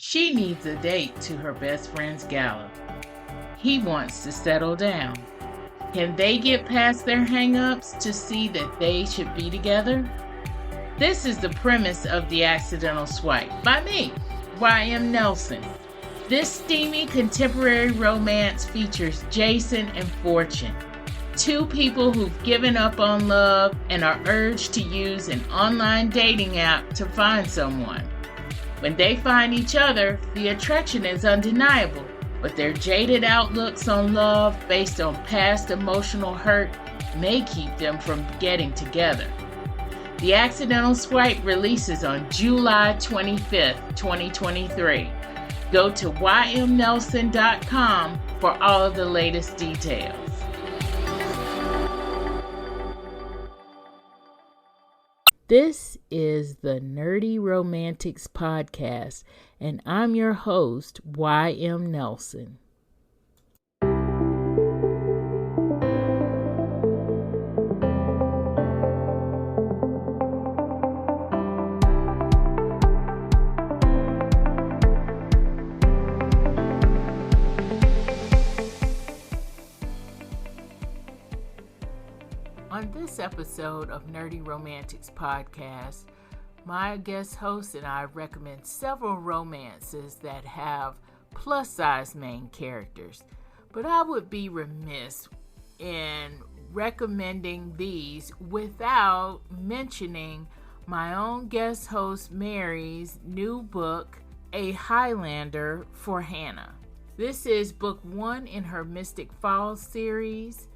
She needs a date to her best friend's gala. He wants to settle down. Can they get past their hang-ups to see that they should be together? This is the premise of The Accidental Swipe by me, Y.M. Nelson. This steamy contemporary romance features Jason and Fortune, two people who've given up on love and are urged to use an online dating app to find someone. When they find each other, the attraction is undeniable, but their jaded outlooks on love based on past emotional hurt may keep them from getting together. The Accidental Swipe releases on July 25th, 2023. Go to ymnelson.com for all of the latest details. This is the Nerdy Romantics Podcast, and I'm your host, Y.M. Nelson. On this episode of Nerdy Romantics Podcast, my guest host and I recommend several romances that have plus-size main characters, but I would be remiss in recommending these without mentioning my own guest host Mary's new book, A Highlander for Hannah. This is book 1 in her Mystic Falls series.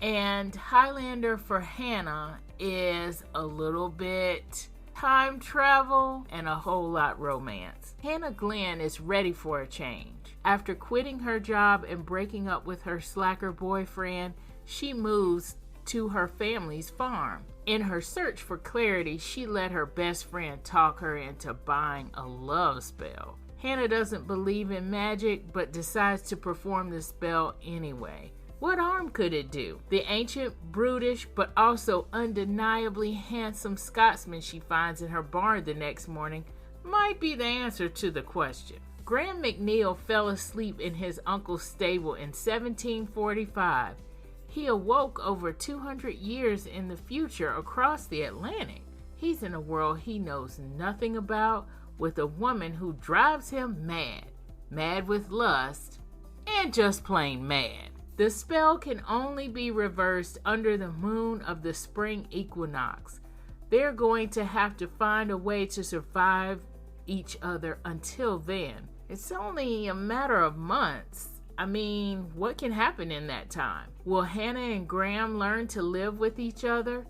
And Highlander for Hannah is a little bit time travel and a whole lot romance. Hannah Glenn is ready for a change. After quitting her job and breaking up with her slacker boyfriend, she moves to her family's farm. In her search for clarity, she let her best friend talk her into buying a love spell. Hannah doesn't believe in magic, but decides to perform the spell anyway. What harm could it do? The ancient, brutish, but also undeniably handsome Scotsman she finds in her barn the next morning might be the answer to the question. Graham McNeil fell asleep in his uncle's stable in 1745. He awoke over 200 years in the future across the Atlantic. He's in a world he knows nothing about, with a woman who drives him mad. Mad with lust, and just plain mad. The spell can only be reversed under the moon of the spring equinox. They're going to have to find a way to survive each other until then. It's only a matter of months. I mean, what can happen in that time? Will Hannah and Graham learn to live with each other?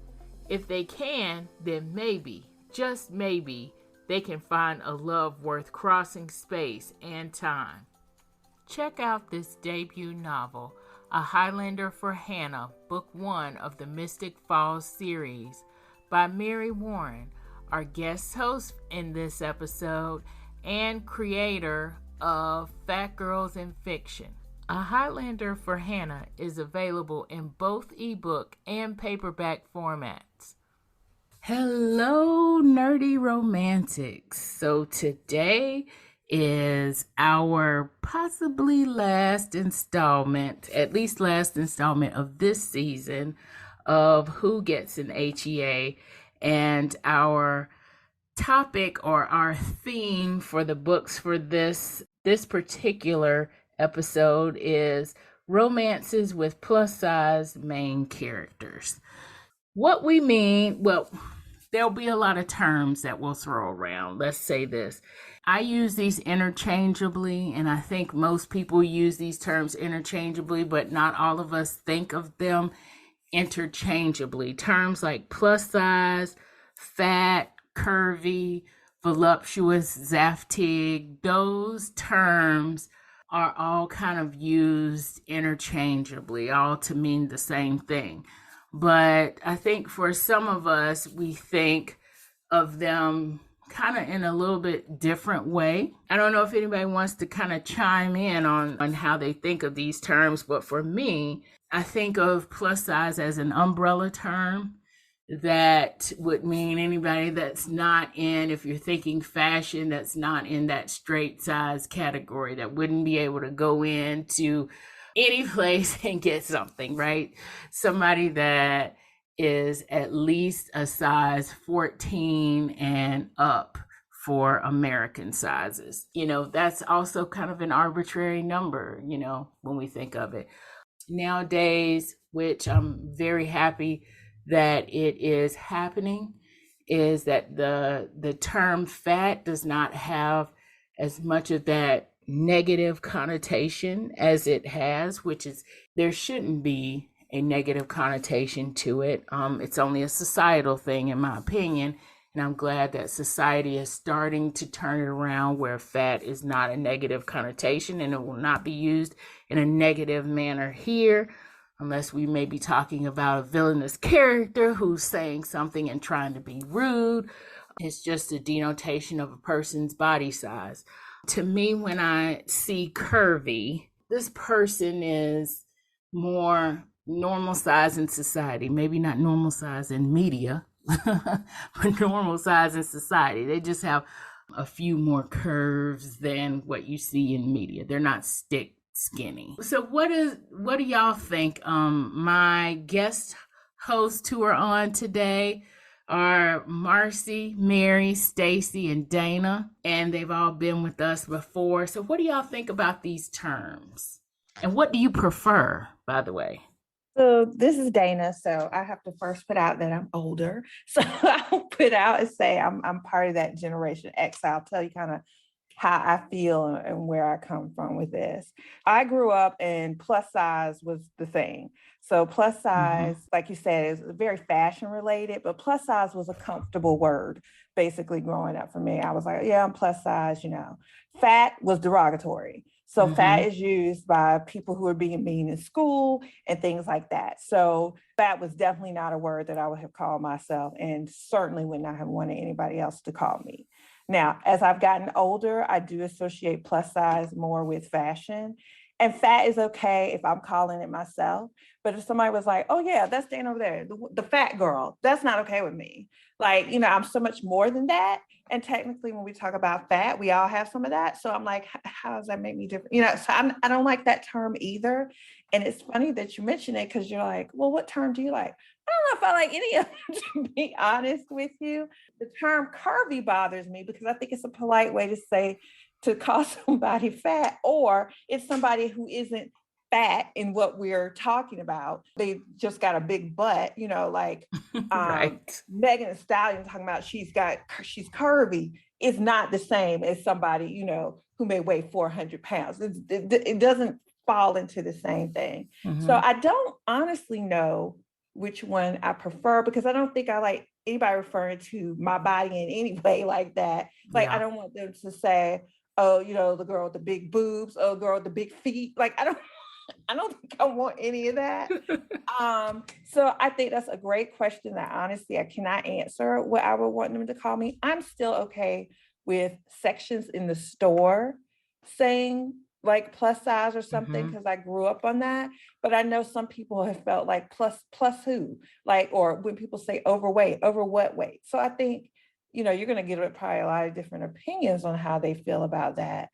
If they can, then maybe, just maybe, they can find a love worth crossing space and time. Check out this debut novel, A Highlander for Hannah, Book 1 of the Mystic Falls series by Mary Warren, our guest host in this episode and creator of Fat Girls in Fiction. A Highlander for Hannah is available in both ebook and paperback formats. Hello, Nerdy Romantics. So today is our possibly last installment, at least last installment of this season of Who Gets an HEA, and our topic or our theme for the books for this particular episode is romances with plus-size main characters. What we mean, well, there'll be a lot of terms that we'll throw around. Let's say this. I use these interchangeably, and I think most people use these terms interchangeably, but not all of us think of them interchangeably. Terms like plus size, fat, curvy, voluptuous, zaftig, those terms are all kind of used interchangeably, all to mean the same thing. But I think for some of us, we think of them kind of in a little bit different way. I don't know if anybody wants to kind of chime in on how they think of these terms, but for me, I think of plus size as an umbrella term. that would mean anybody that's not in, if you're thinking fashion, that's not in that straight size category, that wouldn't be able to go into any place and get something, right? Somebody that is at least a size 14 and up for American sizes. That's also kind of an arbitrary number, when we think of it. Nowadays, which I'm very happy that it is happening, is that the term fat does not have as much of that negative connotation as it has, which is, there shouldn't be a negative connotation to it. It's only a societal thing, in my opinion. And I'm glad that society is starting to turn it around where fat is not a negative connotation, and it will not be used in a negative manner here, unless we may be talking about a villainous character who's saying something and trying to be rude. It's just a denotation of a person's body size. To me, when I see curvy, this person is more normal size in society. Maybe not normal size in media, but normal size in society. They just have a few more curves than what you see in media. They're not stick skinny. So what do y'all think? My guest hosts who are on today are Marcie, Mary, Staci, and Dana, and they've all been with us before. So what do y'all think about these terms? And what do you prefer, by the way? So this is Dana. So I have to first put out that I'm older. So I'll put out and say I'm part of that Generation X. I'll tell you kind of how I feel and where I come from with this. I grew up and plus size was the thing. So plus size, like you said, is very fashion related, but plus size was a comfortable word basically growing up for me. I was like, yeah, I'm plus size, Fat was derogatory. So fat is used by people who are being mean in school and things like that. So fat was definitely not a word that I would have called myself, and certainly would not have wanted anybody else to call me. Now, as I've gotten older, I do associate plus size more with fashion. And fat is okay if I'm calling it myself. But if somebody was like, oh, yeah, that's Dana over there, the fat girl, that's not okay with me. Like, I'm so much more than that. And technically, when we talk about fat, we all have some of that. So I'm like, how does that make me different? So I don't like that term either. And it's funny that you mention it, because you're like, well, what term do you like? I don't know if I like any of them, to be honest with you. The term curvy bothers me because I think it's a polite way to say, to call somebody fat, or it's somebody who isn't fat in what we're talking about. They just got a big butt, like right. Megan Thee Stallion talking about she's curvy is not the same as somebody, who may weigh 400 pounds. It doesn't fall into the same thing. So I don't honestly know which one I prefer, because I don't think I like anybody referring to my body in any way like that. Like, I don't want them to say, oh, the girl with the big boobs, oh, girl with the big feet. Like, I don't think I want any of that. So I think that's a great question that honestly I cannot answer what I would want them to call me. I'm still okay with sections in the store saying like plus size or something, because I grew up on that. But I know some people have felt like plus who, like, or when people say overweight, over what weight. So I think, you're going to get probably a lot of different opinions on how they feel about that.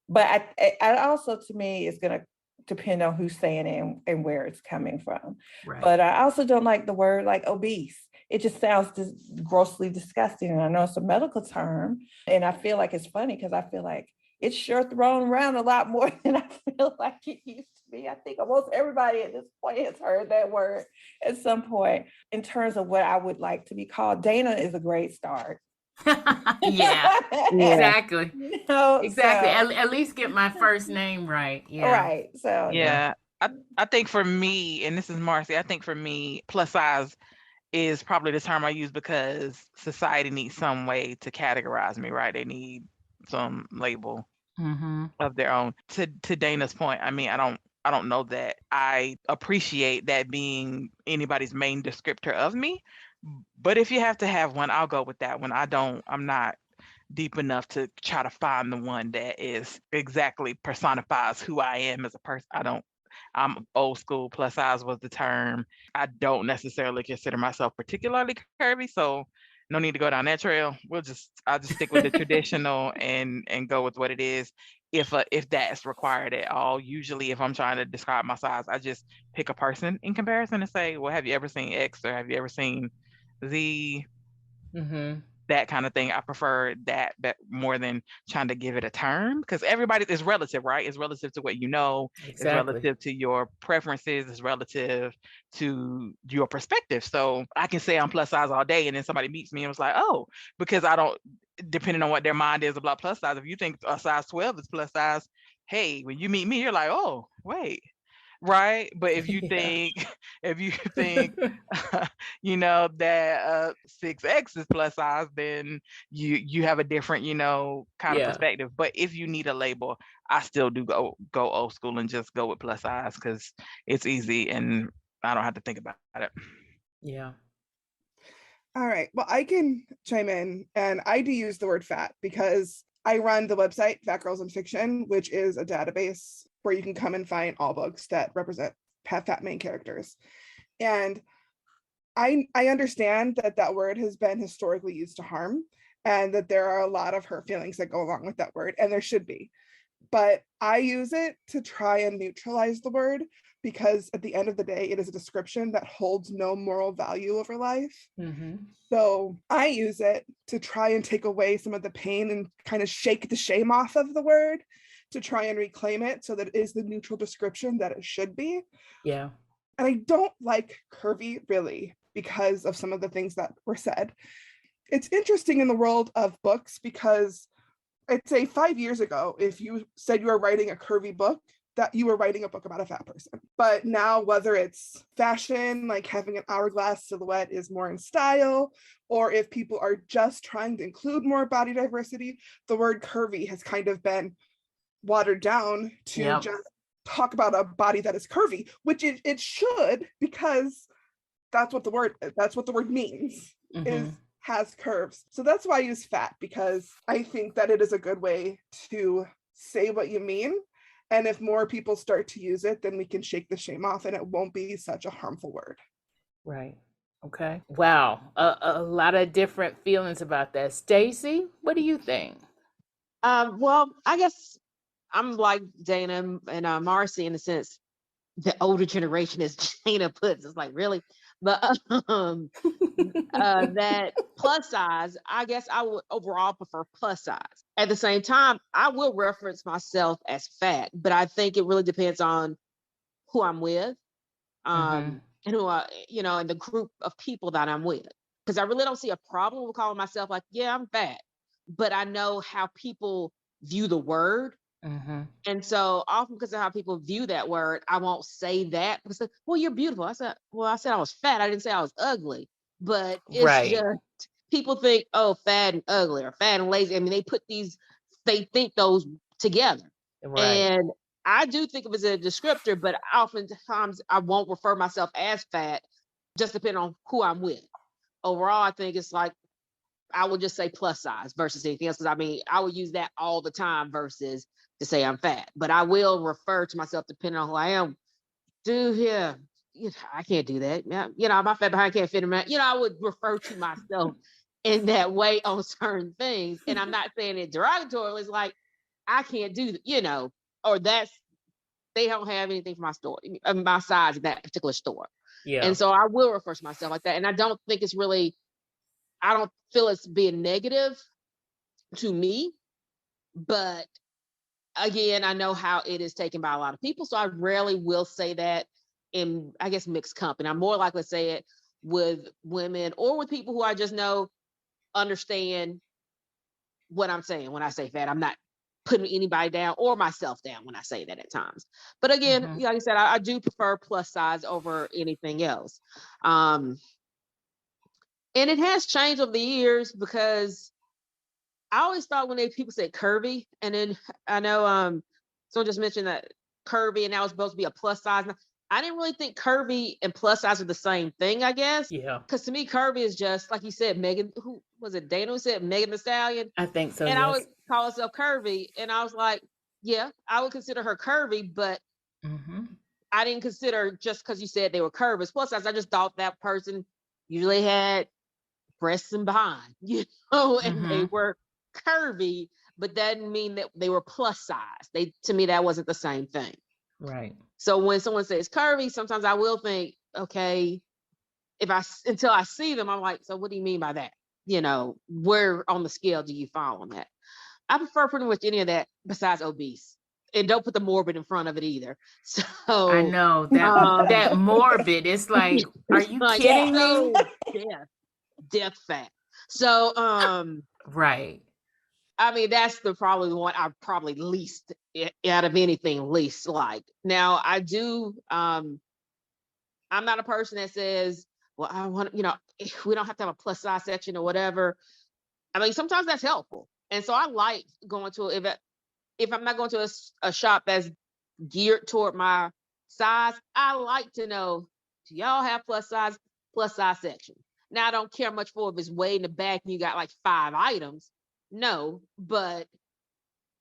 But I also, to me, it's going to depend on who's saying it and where it's coming from. Right. But I also don't like the word like obese. It just sounds grossly disgusting. And I know it's a medical term. And I feel like it's funny because I feel like it's sure thrown around a lot more than I feel like it used to be. I think almost everybody at this point has heard that word at some point. In terms of what I would like to be called, Dana is a great start. yeah, exactly. Exactly. So, at least get my first name right. Yeah. Right. So yeah. I think for me, and this is Marcie, I think for me, plus size is probably the term I use because society needs some way to categorize me, right? They need some label of their own. To Dana's point, I mean, I don't know that I appreciate that being anybody's main descriptor of me, but if you have to have one, I'll go with that one. I'm not deep enough to try to find the one that is exactly personifies who I am as a person. I'm old school. Plus size was the term. I don't necessarily consider myself particularly curvy, so no need to go down that trail. I'll just stick with the traditional and go with what it is. If that's required at all. Usually if I'm trying to describe my size, I just pick a person in comparison and say, well, have you ever seen X or have you ever seen Z? Mm-hmm. That kind of thing. I prefer that more than trying to give it a term, because everybody is relative, right? It's relative to what you know. It's Exactly. relative to your preferences. It's relative to your perspective. So I can say I'm plus size all day, and then somebody meets me and was like, oh, because I don't, depending on what their mind is about plus size. If you think a size 12 is plus size, hey, when you meet me, you're like, oh, wait. Right. But if you think, you know, that 6X is plus size, then you have a different, you know, kind of perspective. But if you need a label, I still do go old school and just go with plus size, because it's easy and I don't have to think about it. Yeah. All right. Well, I can chime in, and I do use the word fat because I run the website Fat Girls in Fiction, which is a database where you can come and find all books that represent fat main characters. And I understand that word has been historically used to harm, and that there are a lot of hurt feelings that go along with that word, and there should be. But I use it to try and neutralize the word, because at the end of the day, it is a description that holds no moral value over life. Mm-hmm. So I use it to try and take away some of the pain and kind of shake the shame off of the word, to try and reclaim it so that it is the neutral description that it should be. Yeah. And I don't like curvy really because of some of the things that were said. It's interesting in the world of books, because I'd say 5 years ago, if you said you were writing a curvy book, that you were writing a book about a fat person. But now, whether it's fashion, like having an hourglass silhouette is more in style, or if people are just trying to include more body diversity, the word curvy has kind of been watered down to just talk about a body that is curvy, which it should, because that's what the word means, is has curves. So that's why I use fat, because I think that it is a good way to say what you mean. And if more people start to use it, then we can shake the shame off and it won't be such a harmful word. Right. Okay. Wow. A lot of different feelings about that. Staci, what do you think? Well, I guess I'm like Dana and Marcie in the sense the older generation, as Dana puts, it's like, really? But that plus size, I guess I would overall prefer plus size. At the same time, I will reference myself as fat, but I think it really depends on who I'm with, and who and the group of people that I'm with. Because I really don't see a problem with calling myself like, yeah, I'm fat, but I know how people view the word. And so often, because of how people view that word, I won't say that, because, well, you're beautiful. I said I was fat. I didn't say I was ugly, but it's just people think, oh, fat and ugly or fat and lazy. I mean, they think those together. And I do think of it as a descriptor, but oftentimes I won't refer myself as fat, just depending on who I'm with. Overall, I think it's like, I would just say plus size versus anything else. Because I mean, I would use that all the time versus to say I'm fat. But I will refer to myself depending on who I am. Dude, yeah, I can't do that. Yeah, my fat behind can't fit in my. I would refer to myself in that way on certain things. And I'm not saying it derogatorily. It's like, I can't do that, or they don't have anything for my store, my size in that particular store. Yeah. And so I will refer to myself like that. And I don't think it's really, I don't feel it's being negative to me, but again, I know how it is taken by a lot of people. So I rarely will say that in, I guess, mixed company. I'm more likely to say it with women or with people who I just know understand what I'm saying when I say fat. I'm not putting anybody down or myself down when I say that at times. But again, like I said, I do prefer plus size over anything else. And it has changed over the years, because I always thought when people said curvy, and then I know someone just mentioned that curvy and that was supposed to be a plus size. I didn't really think curvy and plus size are the same thing, I guess. Yeah. Because to me, curvy is just, like you said, Megan, who was it, Dana who said Megan Thee Stallion? I think so, and yes. I would call herself curvy. And I was like, yeah, I would consider her curvy, but I didn't consider just because you said they were curvy as plus size. I just thought that person usually had breasts and behind, and they were curvy, but that didn't mean that they were plus size. To me, that wasn't the same thing. Right. So when someone says curvy, sometimes I will think, okay, until I see them, I'm like, so what do you mean by that? Where on the scale do you fall on that? I prefer pretty much any of that besides obese. And don't put the morbid in front of it either. So I know that morbid. It's like, are you kidding me? Death fat. So right. I mean, that's probably the one I probably least out of anything least like. Now I do. I'm not a person that says, well, I want, we don't have to have a plus size section or whatever. I mean, sometimes that's helpful. And so I like going to, if I'm not going to a shop that's geared toward my size, I like to know, do y'all have plus size section? Now, I don't care much for if it's way in the back and you got like 5 items. No, but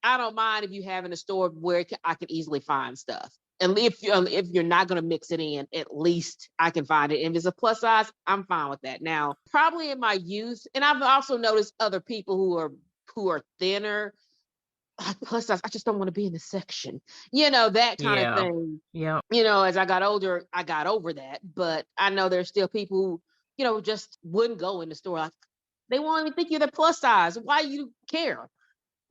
I don't mind if you have in a store where I can easily find stuff. And if you're not going to mix it in, at least I can find it. And if it's a plus size, I'm fine with that. Now, probably in my youth, and I've also noticed other people who are thinner, plus size, I just don't want to be in the section, that kind of thing. Yeah. As I got older, I got over that. But I know there's still people who, just wouldn't go in the store. Like, they won't even think you're the plus size. Why you care?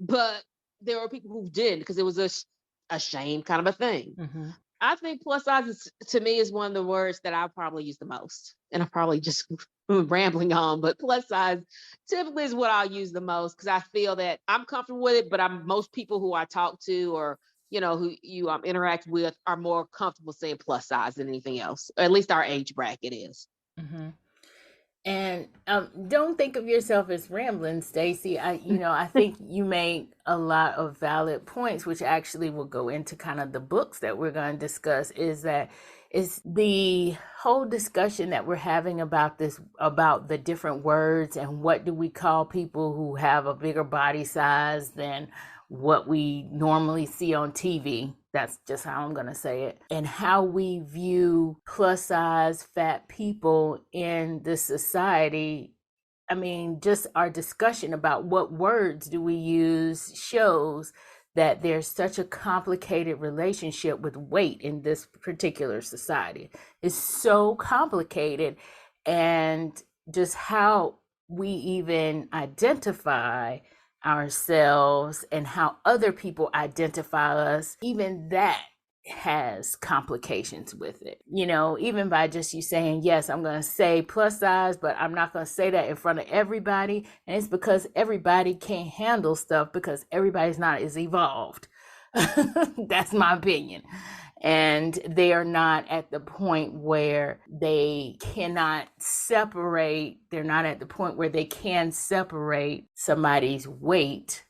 But there were people who did because it was a shame kind of a thing. Mm-hmm. I think plus size to me is one of the words that I probably use the most. And I'm probably just rambling on, but plus size typically is what I'll use the most because I feel that I'm comfortable with it, but most people who I talk to or who you interact with are more comfortable saying plus size than anything else. Or at least our age bracket is. Mm-hmm. And don't think of yourself as rambling, Staci. I think you make a lot of valid points, which actually will go into kind of the books that we're going to discuss. Is the whole discussion that we're having about the different words and what do we call people who have a bigger body size than what we normally see on TV. That's just how I'm going to say it. And how we view plus size fat people in this society. I mean, just our discussion about what words do we use shows that there's such a complicated relationship with weight in this particular society. It's so complicated, and just how we even identify ourselves and how other people identify us, even that has complications with it. Even by just you saying, yes, I'm going to say plus size, but I'm not going to say that in front of everybody. And it's because everybody can't handle stuff because everybody's not as evolved. That's my opinion. And they are not at the point where they cannot separate. They're not at the point where they can separate somebody's weight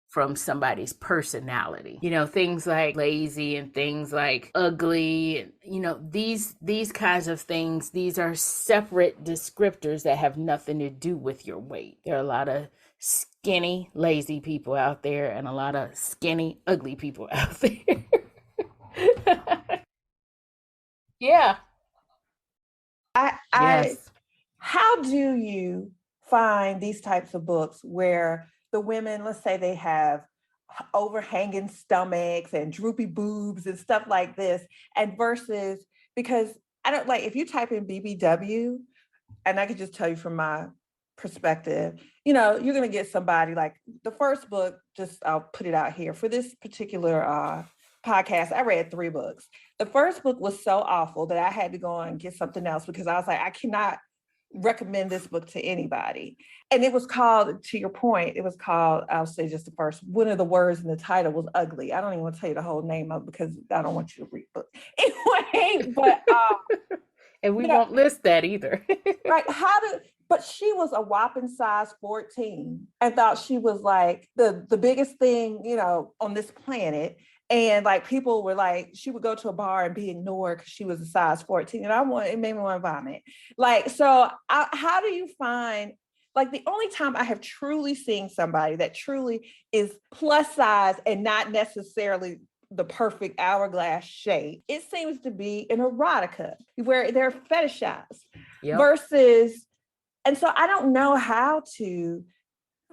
from somebody's personality. Things like lazy and things like ugly, these kinds of things, these are separate descriptors that have nothing to do with your weight. There are a lot of skinny, lazy people out there and a lot of skinny, ugly people out there. Yeah. Yes. How do you find these types of books where the women, let's say they have overhanging stomachs and droopy boobs and stuff like this, and versus, because I don't like, if you type in BBW, and I can just tell you from my perspective, you're going to get somebody like the first book, I'll put it out here for this particular podcast. I read 3 books. The first book was so awful that I had to go and get something else because I was like, I cannot recommend this book to anybody. And it was called, to your point, I'll say just the first, one of the words in the title was ugly. I don't even want to tell you the whole name of it because I don't want you to read the book. Anyway, but and we won't list that either. Right. But she was a whopping size 14 and thought she was like the biggest thing, on this planet. And like people were like, she would go to a bar and be ignored because she was a size 14. And it made me want to vomit. Like, so how do you find, like the only time I have truly seen somebody that truly is plus size and not necessarily the perfect hourglass shape. It seems to be an erotica where they're fetishized versus, and so I don't know how to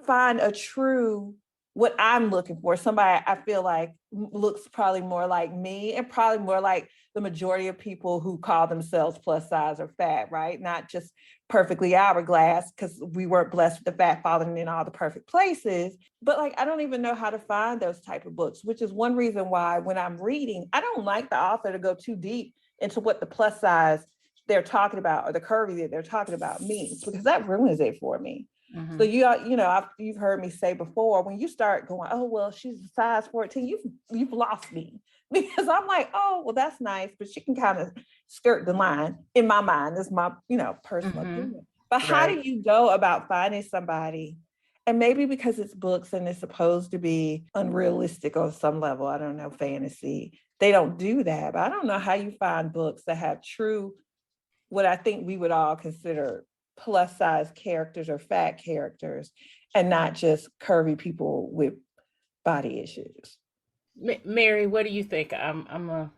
find a true, what I'm looking for, somebody I feel like looks probably more like me and probably more like the majority of people who call themselves plus size or fat, right? Not just perfectly hourglass, because we weren't blessed with the fat falling in all the perfect places. But like, I don't even know how to find those type of books, which is one reason why when I'm reading, I don't like the author to go too deep into what the plus size they're talking about or the curvy that they're talking about means, because that ruins it for me. Mm-hmm. So you've heard me say before, when you start going, oh, well, she's a size 14, you've lost me, because I'm like, oh, well, that's nice, but she can kind of skirt the line in my mind. This is my, personal opinion. But how do you go about finding somebody? And maybe because it's books and it's supposed to be unrealistic on some level, I don't know, fantasy, they don't do that. But I don't know how you find books that have true, what I think we would all consider plus size characters or fat characters, and not just curvy people with body issues. Mary, what do you think? I'm gonna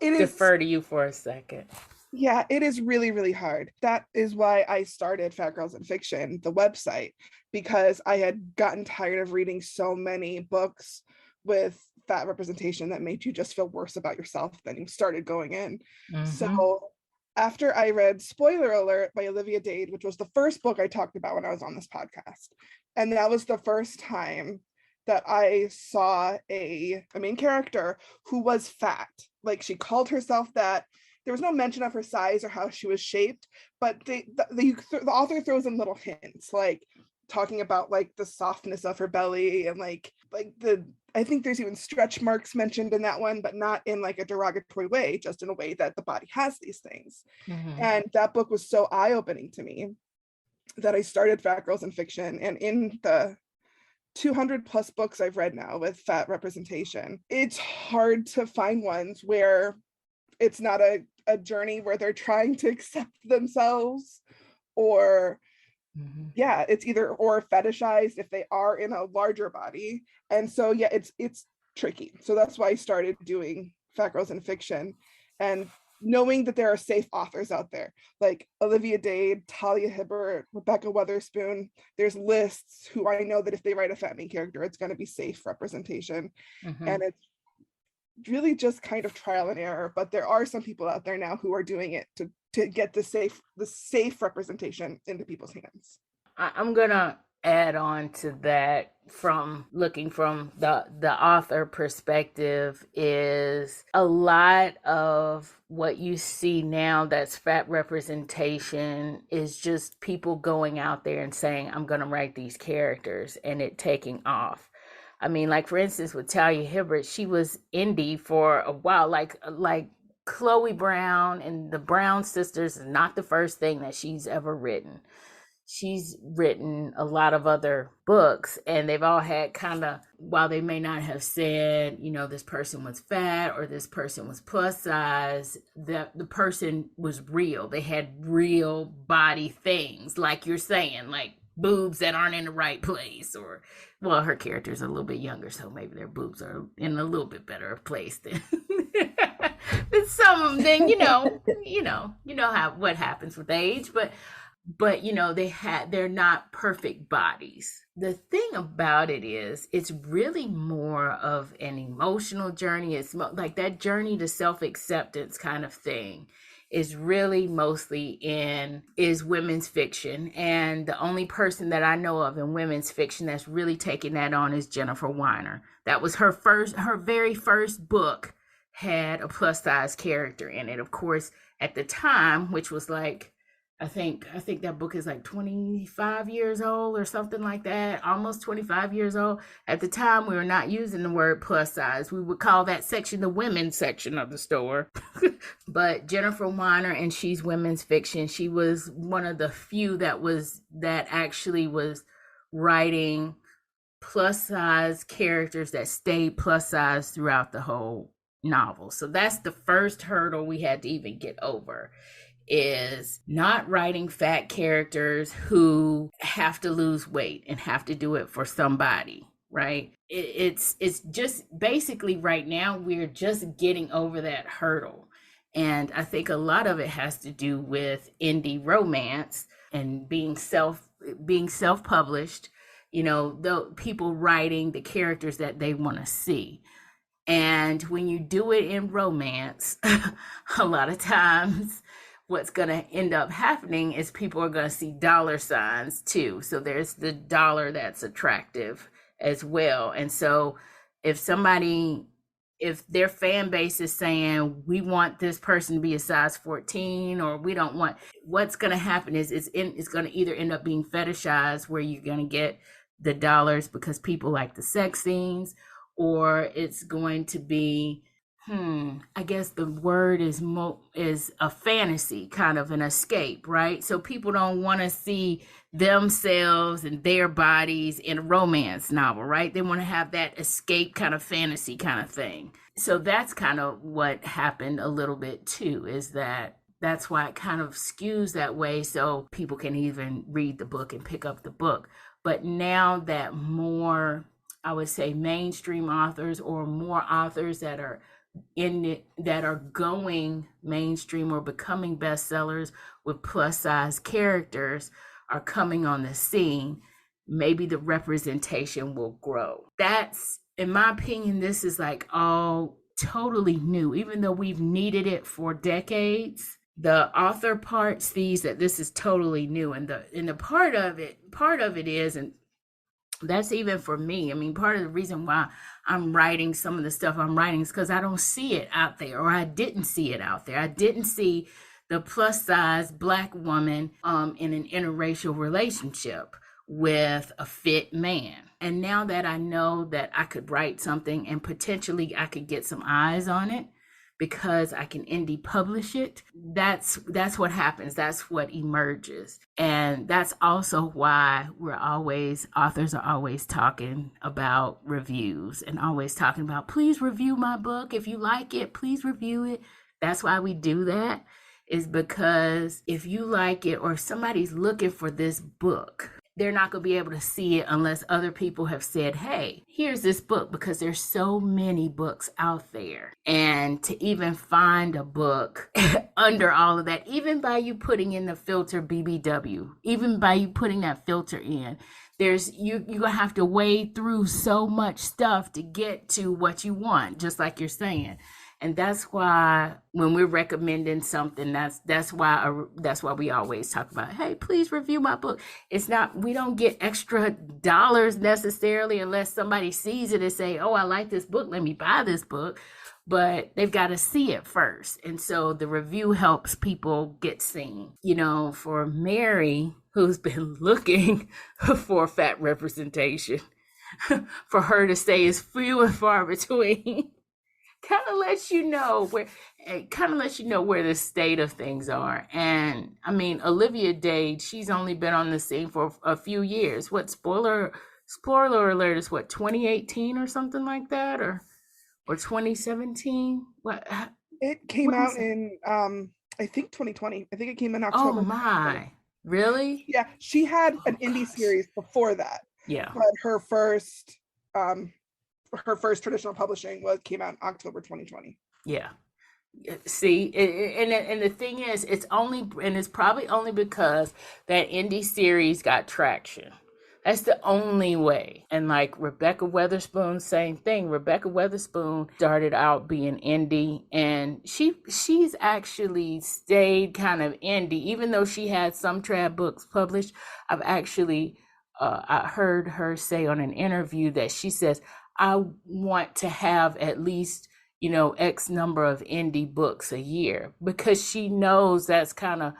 it defer to you for a second. Yeah, it is really, really hard. That is why I started Fat Girls in Fiction, the website, because I had gotten tired of reading so many books with fat representation that made you just feel worse about yourself than you started going in. Mm-hmm. So after I read Spoiler Alert by Olivia Dade, which was the first book I talked about when I was on this podcast, and that was the first time that I saw a main character who was fat. Like, she called herself that. There was no mention of her size or how she was shaped, but the author throws in little hints, like talking about like the softness of her belly and like I think there's even stretch marks mentioned in that one, but not in like a derogatory way, just in a way that the body has these things. Mm-hmm. And that book was so eye-opening to me that I started Fat Girls in Fiction. And in the 200 plus books I've read now with fat representation, it's hard to find ones where it's not a journey where they're trying to accept themselves, or it's either or fetishized if they are in a larger body. And so it's tricky. So that's why I started doing Fat Girls in Fiction, and knowing that there are safe authors out there like Olivia Dade, Talia Hibbert, Rebecca Weatherspoon. There's lists who I know that if they write a fat main character, it's going to be safe representation. And it's really just kind of trial and error, but there are some people out there now who are doing it to get the safe representation into people's hands. I'm gonna add on to that, from looking from the author perspective, is a lot of what you see now that's fat representation is just people going out there and saying, I'm gonna write these characters, and it taking off. I mean, like, for instance, with Talia Hibbert, she was indie for a while, like Chloe Brown and the Brown sisters is not the first thing that she's ever written. She's written a lot of other books, and they've all had kind of, while they may not have said, this person was fat or this person was plus size, the person was real. They had real body things, like you're saying, like boobs that aren't in the right place, or, well, her character's a little bit younger, so maybe their boobs are in a little bit better place than some of them. Then what happens with age, but they're not perfect bodies. The thing about it is, it's really more of an emotional journey. It's like that journey to self-acceptance kind of thing is really mostly is women's fiction. And the only person that I know of in women's fiction that's really taking that on is Jennifer Weiner. That was her very first book had a plus size character in it. Of course, at the time, which was like, I think that book is like 25 years old or something like that, almost 25 years old. At the time, we were not using the word plus size. We would call that section the women's section of the store. But Jennifer Weiner, and she's women's fiction. She was one of the few that actually was writing plus size characters that stayed plus size throughout the whole novel. So that's the first hurdle we had to even get over, is not writing fat characters who have to lose weight and have to do it for somebody, right? it's just basically right now we're just getting over that hurdle. And I think a lot of it has to do with indie romance and being self-published, the people writing the characters that they want to see. And when you do it in romance, a lot of times what's going to end up happening is people are going to see dollar signs too. So there's the dollar that's attractive as well. And so if their fan base is saying, we want this person to be a size 14, or we don't want, what's going to happen is it's going to either end up being fetishized, where you're going to get the dollars because people like the sex scenes, or it's going to be, I guess the word is a fantasy, kind of an escape, right? So people don't want to see themselves and their bodies in a romance novel, right? They want to have that escape kind of fantasy kind of thing. So that's kind of what happened a little bit too, is that's why it kind of skews that way, so people can even read the book and pick up the book. But now that more, I would say, mainstream authors, or more authors that are going mainstream or becoming bestsellers with plus size characters are coming on the scene, maybe the representation will grow. That's, in my opinion, this is like all totally new, even though we've needed it for decades. The author part sees that this is totally new, and the part of it is, and that's even for me. I mean, part of the reason why I'm writing some of the stuff I'm writing is because I don't see it out there, or I didn't see it out there. I didn't see the plus size Black woman in an interracial relationship with a fit man. And now that I know that I could write something and potentially I could get some eyes on it because I can indie publish it, that's what happens. That's what emerges. And that's also why authors are always talking about reviews and always talking about, please review my book. If you like it, please review it. That's why we do that, is because if you like it, or if somebody's looking for this book, they're not going to be able to see it unless other people have said, hey, here's this book, because there's so many books out there. And to even find a book under all of that, even by you putting in the filter BBW, even by you putting that filter in, you're going to have to wade through so much stuff to get to what you want, just like you're saying. And that's why when we're recommending something, that's why we always talk about, hey, please review my book. It's not, we don't get extra dollars necessarily unless somebody sees it and say, oh, I like this book, let me buy this book. But they've got to see it first. And so the review helps people get seen. For Mary, who's been looking for fat representation, for her to say is few and far between. kind of lets you know where the state of things are. And I mean, Olivia Dade, she's only been on the scene for a few years. What, spoiler alert, is what, 2018 or something like that, or 2017? What? It came out in I think 2020. I think it came in October. Oh my, really? Yeah, she had an indie series before that. Yeah, but her first traditional publishing came out in October 2020. Yeah. See, and the thing is, it's probably only because that indie series got traction. That's the only way. And like Rebecca Weatherspoon, same thing. Rebecca Weatherspoon started out being indie, and she's actually stayed kind of indie, even though she had some trad books published. I've actually I heard her say on an interview that she says, I want to have at least, X number of indie books a year, because she knows that's kind of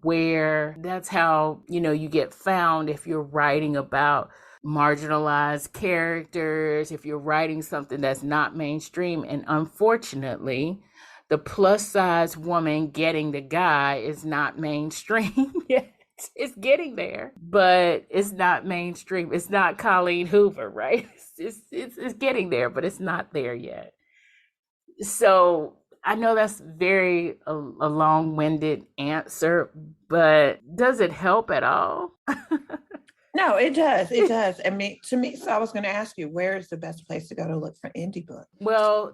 where, that's how, you get found if you're writing about marginalized characters, if you're writing something that's not mainstream. And unfortunately, the plus size woman getting the guy is not mainstream yet. It's getting there, but it's not mainstream. It's not Colleen Hoover, right? It's getting there, but it's not there yet. So I know that's a long-winded answer, but does it help at all? No, it does. It does. I mean, to me, so I was going to ask you, where is the best place to go to look for indie books? Well,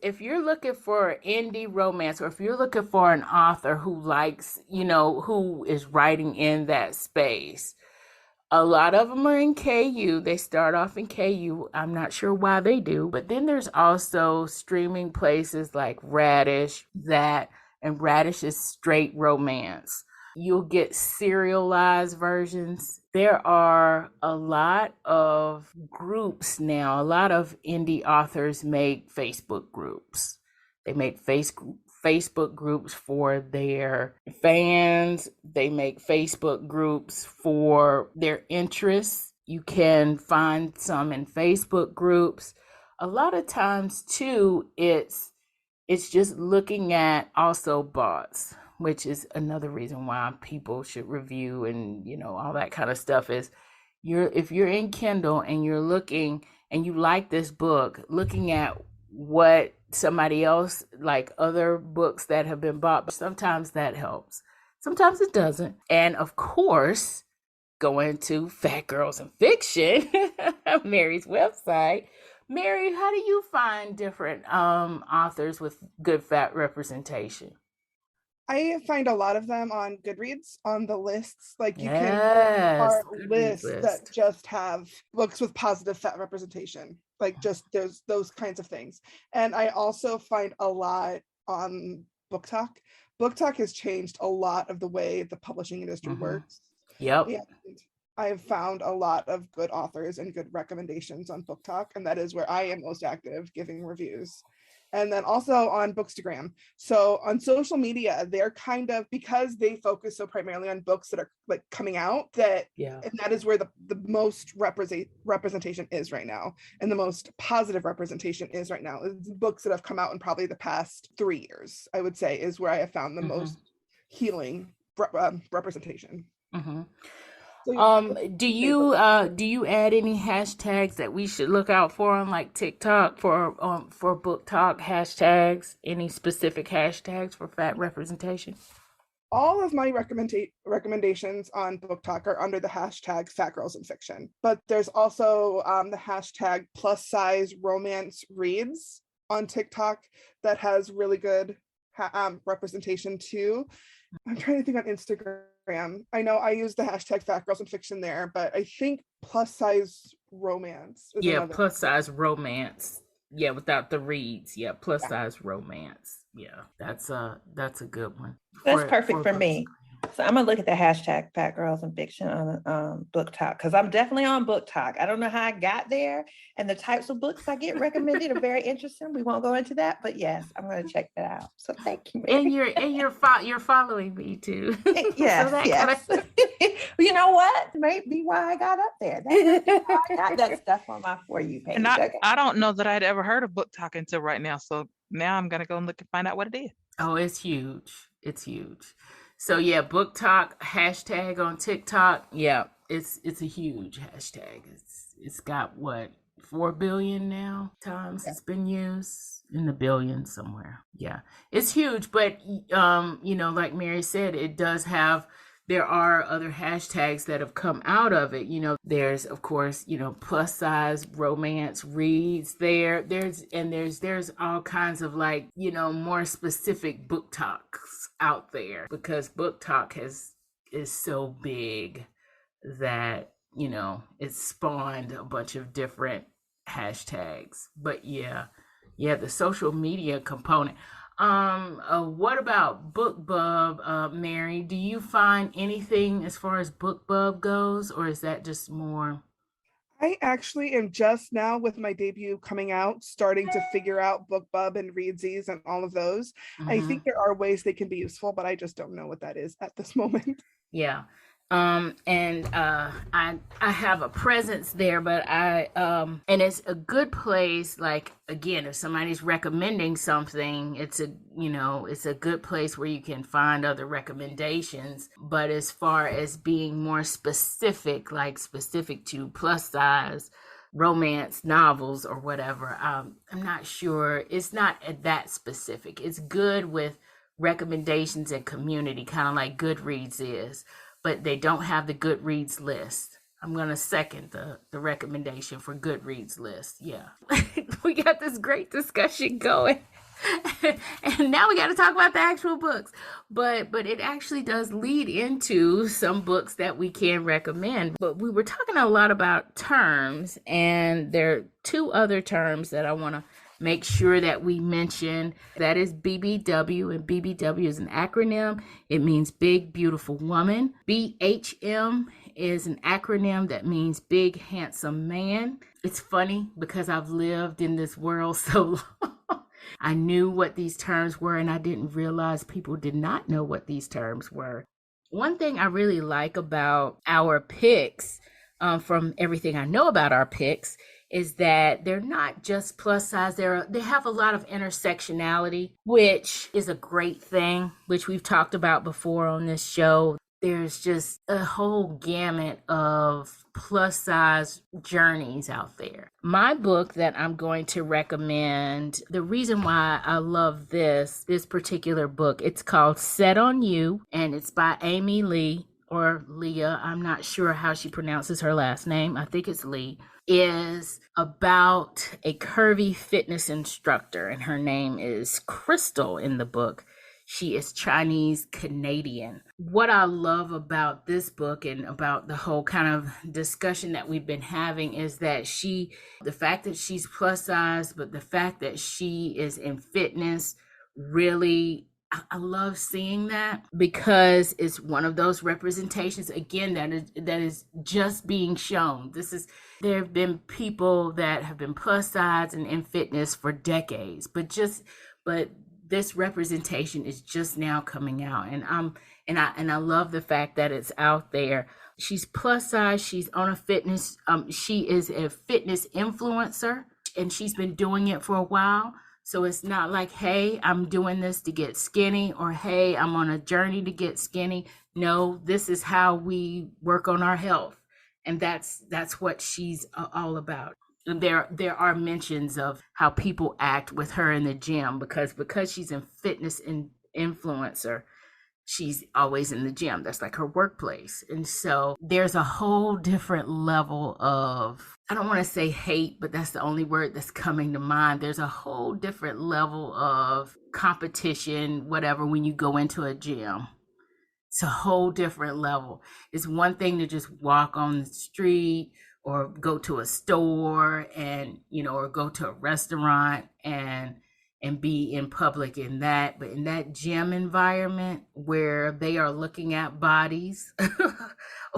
if you're looking for indie romance, or if you're looking for an author who likes, who is writing in that space, a lot of them are in KU. They start off in KU. I'm not sure why they do, but then there's also streaming places like Radish, and Radish is straight romance. You'll get serialized versions. There are a lot of groups now. A lot of indie authors make Facebook groups. They make Facebook groups for their fans. They make Facebook groups for their interests. You can find some in Facebook groups. A lot of times too, it's just looking at also bots, which is another reason why people should review and, all that kind of stuff is if you're in Kindle and you're looking and you like this book, looking at what somebody else, like other books that have been bought, sometimes that helps. Sometimes it doesn't. And of course, going to Fat Girls in Fiction, Mary's website. Mary, how do you find different authors with good fat representation? I find a lot of them on Goodreads, on the lists. Like you can Yes, lists list. that just have books with positive fat representation, like just there's those kinds of things. And I also find a lot on Book Talk. Book Talk has changed a lot of the way the publishing industry works. Yep. And I've found a lot of good authors and good recommendations on Book Talk, and that is where I am most active giving reviews. And then also on Bookstagram. So on social media, they're kind of, because they focus so primarily on books that are like coming out, and that is where the most representation is right now, and the most positive representation is right now. It's books that have come out in probably the past 3 years, I would say, is where I have found the most healing representation. So, do you add any hashtags that we should look out for on like TikTok for Book Talk hashtags? Any specific hashtags for fat representation? All of my recommendations on Book Talk are under the hashtag Fat Girls in Fiction, but there's also the hashtag plus size romance reads on TikTok that has really good representation too. I'm trying to think on Instagram. I know I use the hashtag Fat Girls in Fiction there, but I think plus size romance. Plus size romance. Yeah, without the reads. Yeah, plus size romance. Yeah, that's a good one. That's perfect for me. So I'm gonna look at the hashtag Fat Girls in Fiction on Book Talk, because I'm definitely on Book Talk. I don't know how I got there, and the types of books I get recommended are very interesting. We won't go into that, but yes, I'm gonna check that out. So thank you, Mary. And you're following me too. Yes, so yes. You know what? Maybe why I got up there. That's why I got that stuff on my For You page. And I don't know that I'd ever heard of Book Talk until right now. So now I'm gonna go and look and find out what it is. Oh, it's huge. It's huge. So yeah, Book Talk hashtag on TikTok. Yeah, it's a huge hashtag. It's got what, 4 billion now times it's been used, in the billions somewhere. Yeah, it's huge. But like Mary said, it does have. There are other hashtags that have come out of it. There's of course, plus size romance reads there. There's all kinds of like, more specific book talks out there, because Book Talk is so big that, it's spawned a bunch of different hashtags. But yeah, the social media component. What about BookBub, Mary? Do you find anything as far as BookBub goes, or is that just more? I actually am just now, with my debut coming out, starting to figure out BookBub and Readsies and all of those. I think there are ways they can be useful, but I just don't know what that is at this moment. Yeah. I have a presence there, but and it's a good place. Like, again, if somebody's recommending something, it's a good place where you can find other recommendations. But as far as being more specific, like specific to plus size romance novels or whatever, I'm not sure. It's not that specific. It's good with recommendations and community, kind of like Goodreads is. But they don't have the Goodreads list. I'm going to second the recommendation for Goodreads list. Yeah. We got this great discussion going. And now we got to talk about the actual books. But it actually does lead into some books that we can recommend. But we were talking a lot about terms, and there are two other terms that I want to make sure that we mention. That is BBW, and BBW is an acronym. It means Big Beautiful Woman. BHM is an acronym that means Big Handsome Man. It's funny because I've lived in this world so long. I knew what these terms were, and I didn't realize people did not know what these terms were. One thing I really like about our picks, from everything I know about our picks, is that they're not just plus size. They have a lot of intersectionality, which is a great thing, which we've talked about before on this show. There's just a whole gamut of plus size journeys out there. My book that I'm going to recommend, the reason why I love this particular book, it's called Set on You, and it's by Amy Lea, or Leah. I'm not sure how she pronounces her last name. I think it's Lee. Is about a curvy fitness instructor, and her name is Crystal in the book. She is Chinese Canadian. What I love about this book and about the whole kind of discussion that we've been having is that the fact that she's plus size, but the fact that she is in fitness, really, I love seeing that, because it's one of those representations, again, that is just being shown. There have been people that have been plus size and in fitness for decades, but this representation is just now coming out, and I love the fact that it's out there. She's plus size. She's on a fitness. She is a fitness influencer, and she's been doing it for a while. So it's not like, hey, I'm doing this to get skinny, or hey, I'm on a journey to get skinny. No, this is how we work on our health, and that's what she's all about. There are mentions of how people act with her in the gym because she's a fitness influencer. She's always in the gym. That's like her workplace. And so there's a whole different level of, I don't want to say hate, but that's the only word that's coming to mind. There's a whole different level of competition, whatever, when you go into a gym. It's a whole different level. It's one thing to just walk on the street or go to a store and, or go to a restaurant and be in public in that. But in that gym environment where they are looking at bodies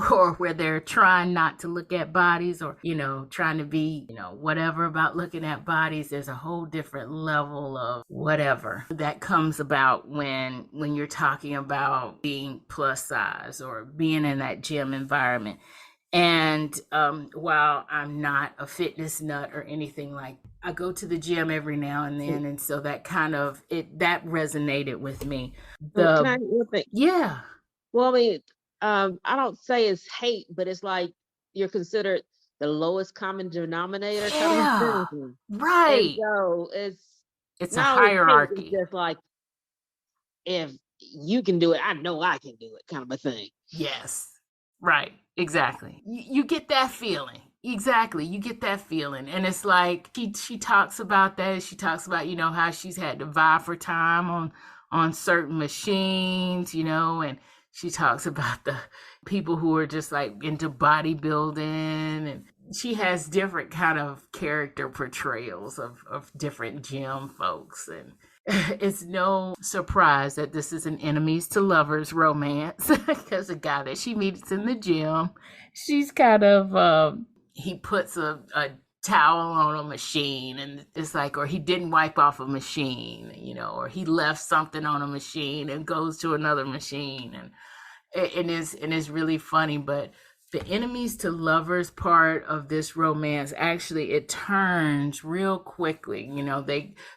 or where they're trying not to look at bodies, or, trying to be, whatever about looking at bodies, there's a whole different level of whatever that comes about when you're talking about being plus size or being in that gym environment. And while I'm not a fitness nut or anything, like, I go to the gym every now and then, and so that kind of that resonated with me. Can I think? Yeah. Well, I mean, I don't say it's hate, but it's like you're considered the lowest common denominator. Yeah. Kind of thing. Right. And so it's a hierarchy. It's just like, if you can do it, I know I can do it, kind of a thing. Yes. Right. Exactly. You get that feeling. Exactly. You get that feeling. And it's like she talks about that. She talks about, how she's had to vie for time on certain machines, and she talks about the people who are just like into bodybuilding, and she has different kind of character portrayals of different gym folks. And it's no surprise that this is an enemies to lovers romance, because the guy that she meets in the gym, she's kind of, he puts a towel on a machine, and it's like, or he didn't wipe off a machine, or he left something on a machine and goes to another machine. And it's really funny. But the enemies to lovers part of this romance, actually, it turns real quickly.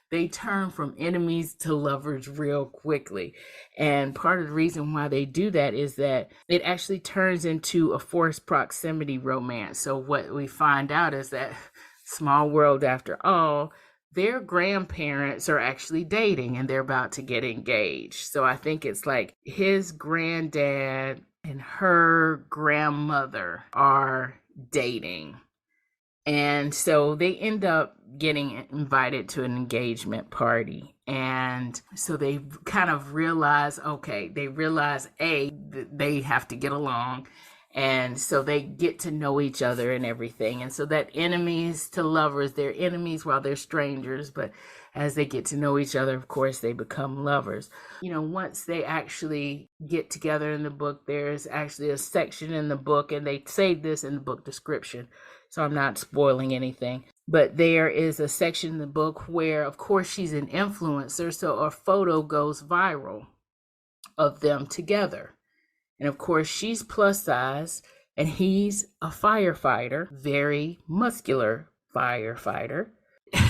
They turn from enemies to lovers real quickly. And part of the reason why they do that is that it actually turns into a forced proximity romance. So what we find out is that, small world after all, their grandparents are actually dating and they're about to get engaged. So I think it's like his granddad and her grandmother are dating. And so they end up getting invited to an engagement party. And so they kind of realize, they have to get along. And so they get to know each other and everything. And so that enemies to lovers, they're enemies while they're strangers. But as they get to know each other, of course, they become lovers. Once they actually get together in the book, there's actually a section in the book, and they say this in the book description, so I'm not spoiling anything. But there is a section in the book where, of course, she's an influencer, so a photo goes viral of them together. And of course, she's plus size, and he's a firefighter, very muscular firefighter.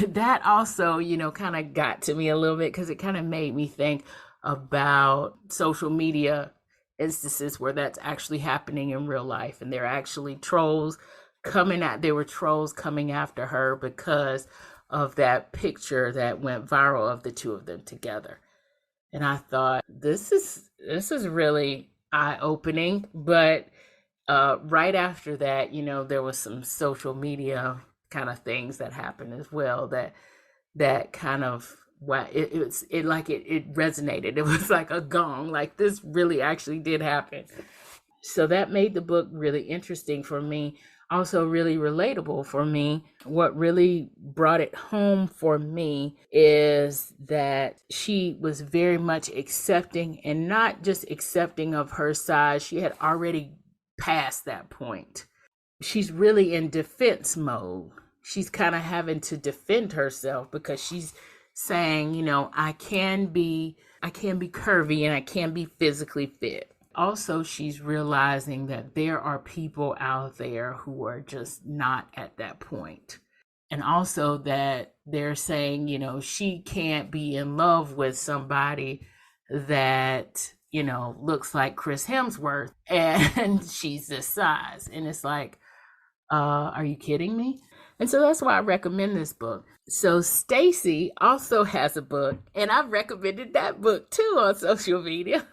That also, kind of got to me a little bit, because it kind of made me think about social media instances where that's actually happening in real life. And they're actually trolls coming after her because of that picture that went viral of the two of them together. And I thought, this is really eye-opening. But right after that, there was some social media kind of things that happened as well that kind of, it resonated. It was like a gong, like this really actually did happen. So that made the book really interesting for me, also really relatable for me. What really brought it home for me is that she was very much accepting, and not just accepting of her size. She had already passed that point. She's really in defense mode. She's kind of having to defend herself, because she's saying, I can be curvy and I can be physically fit. Also, she's realizing that there are people out there who are just not at that point. And also that they're saying, she can't be in love with somebody that, looks like Chris Hemsworth, and she's this size. And it's like, are you kidding me? And so that's why I recommend this book. So Staci also has a book, and I've recommended that book too on social media.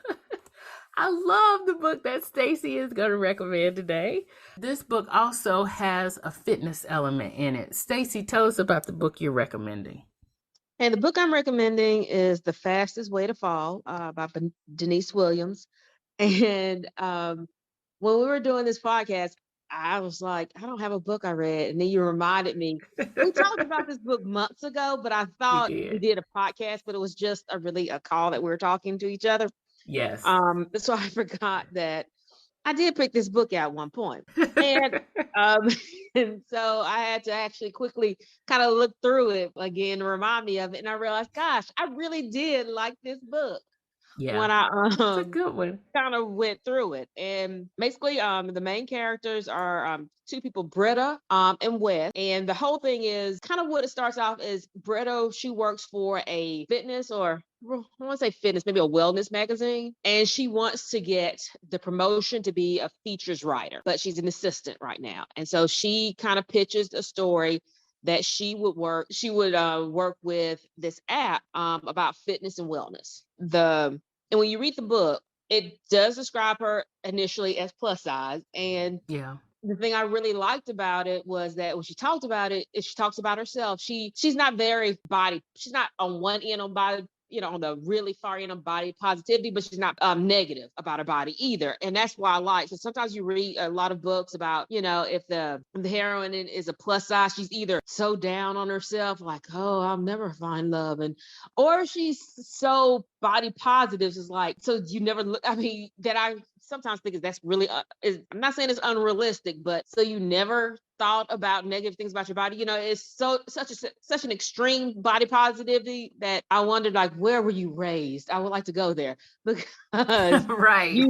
I love the book that Staci is going to recommend today. This book also has a fitness element in it. Staci, tell us about the book you're recommending. And the book I'm recommending is The Fastest Way to Fall by Denise Williams. And when we were doing this podcast, I was like, I don't have a book I read. And then you reminded me. We talked about this book months ago, but I thought we did a podcast, but it was just a call that we were talking to each other. Yes. So I forgot that I did pick this book out at one point. And and so I had to actually quickly kind of look through it again to remind me of it. And I realized, gosh, I really did like this book. Yeah. When I it's a good one. Kind of went through it. And basically the main characters are two people, Britta and Wes. And the whole thing is kind of what it starts off is Britta, she works for a fitness, or I want to say fitness, maybe a wellness magazine. And she wants to get the promotion to be a features writer, but she's an assistant right now. And so she kind of pitches a story that she would work with this app about fitness and wellness. And when you read the book, it does describe her initially as plus size. And the thing I really liked about it was that when she talked about it, she talks about herself. She's not very she's not on one end on body, on the really far end of body positivity, but she's not negative about her body either. And that's why I like. So sometimes you read a lot of books about, if the heroine is a plus size, she's either so down on herself, like, oh, I'll never find love, or she's so body positive, is like, so you never look. I mean, that I sometimes think that's really. I'm not saying it's unrealistic, but so you never thought about negative things about your body. It's such an extreme body positivity that I wondered, like, where were you raised? I would like to go there, because right. you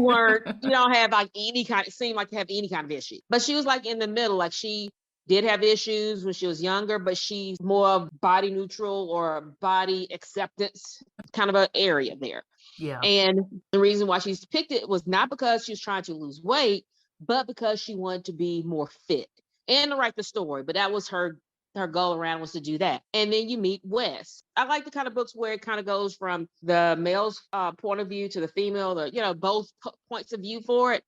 don't have like any kind. It seemed like to have any kind of issue, but she was like in the middle. Like she did have issues when she was younger, but she's more body neutral or body acceptance kind of an area there. Yeah. And the reason why she's picked it was not because she was trying to lose weight, but because she wanted to be more fit and to write the story. But that was her goal around, was to do that. And then you meet Wes. I like the kind of books where it kind of goes from the male's point of view to the female, both points of view for it.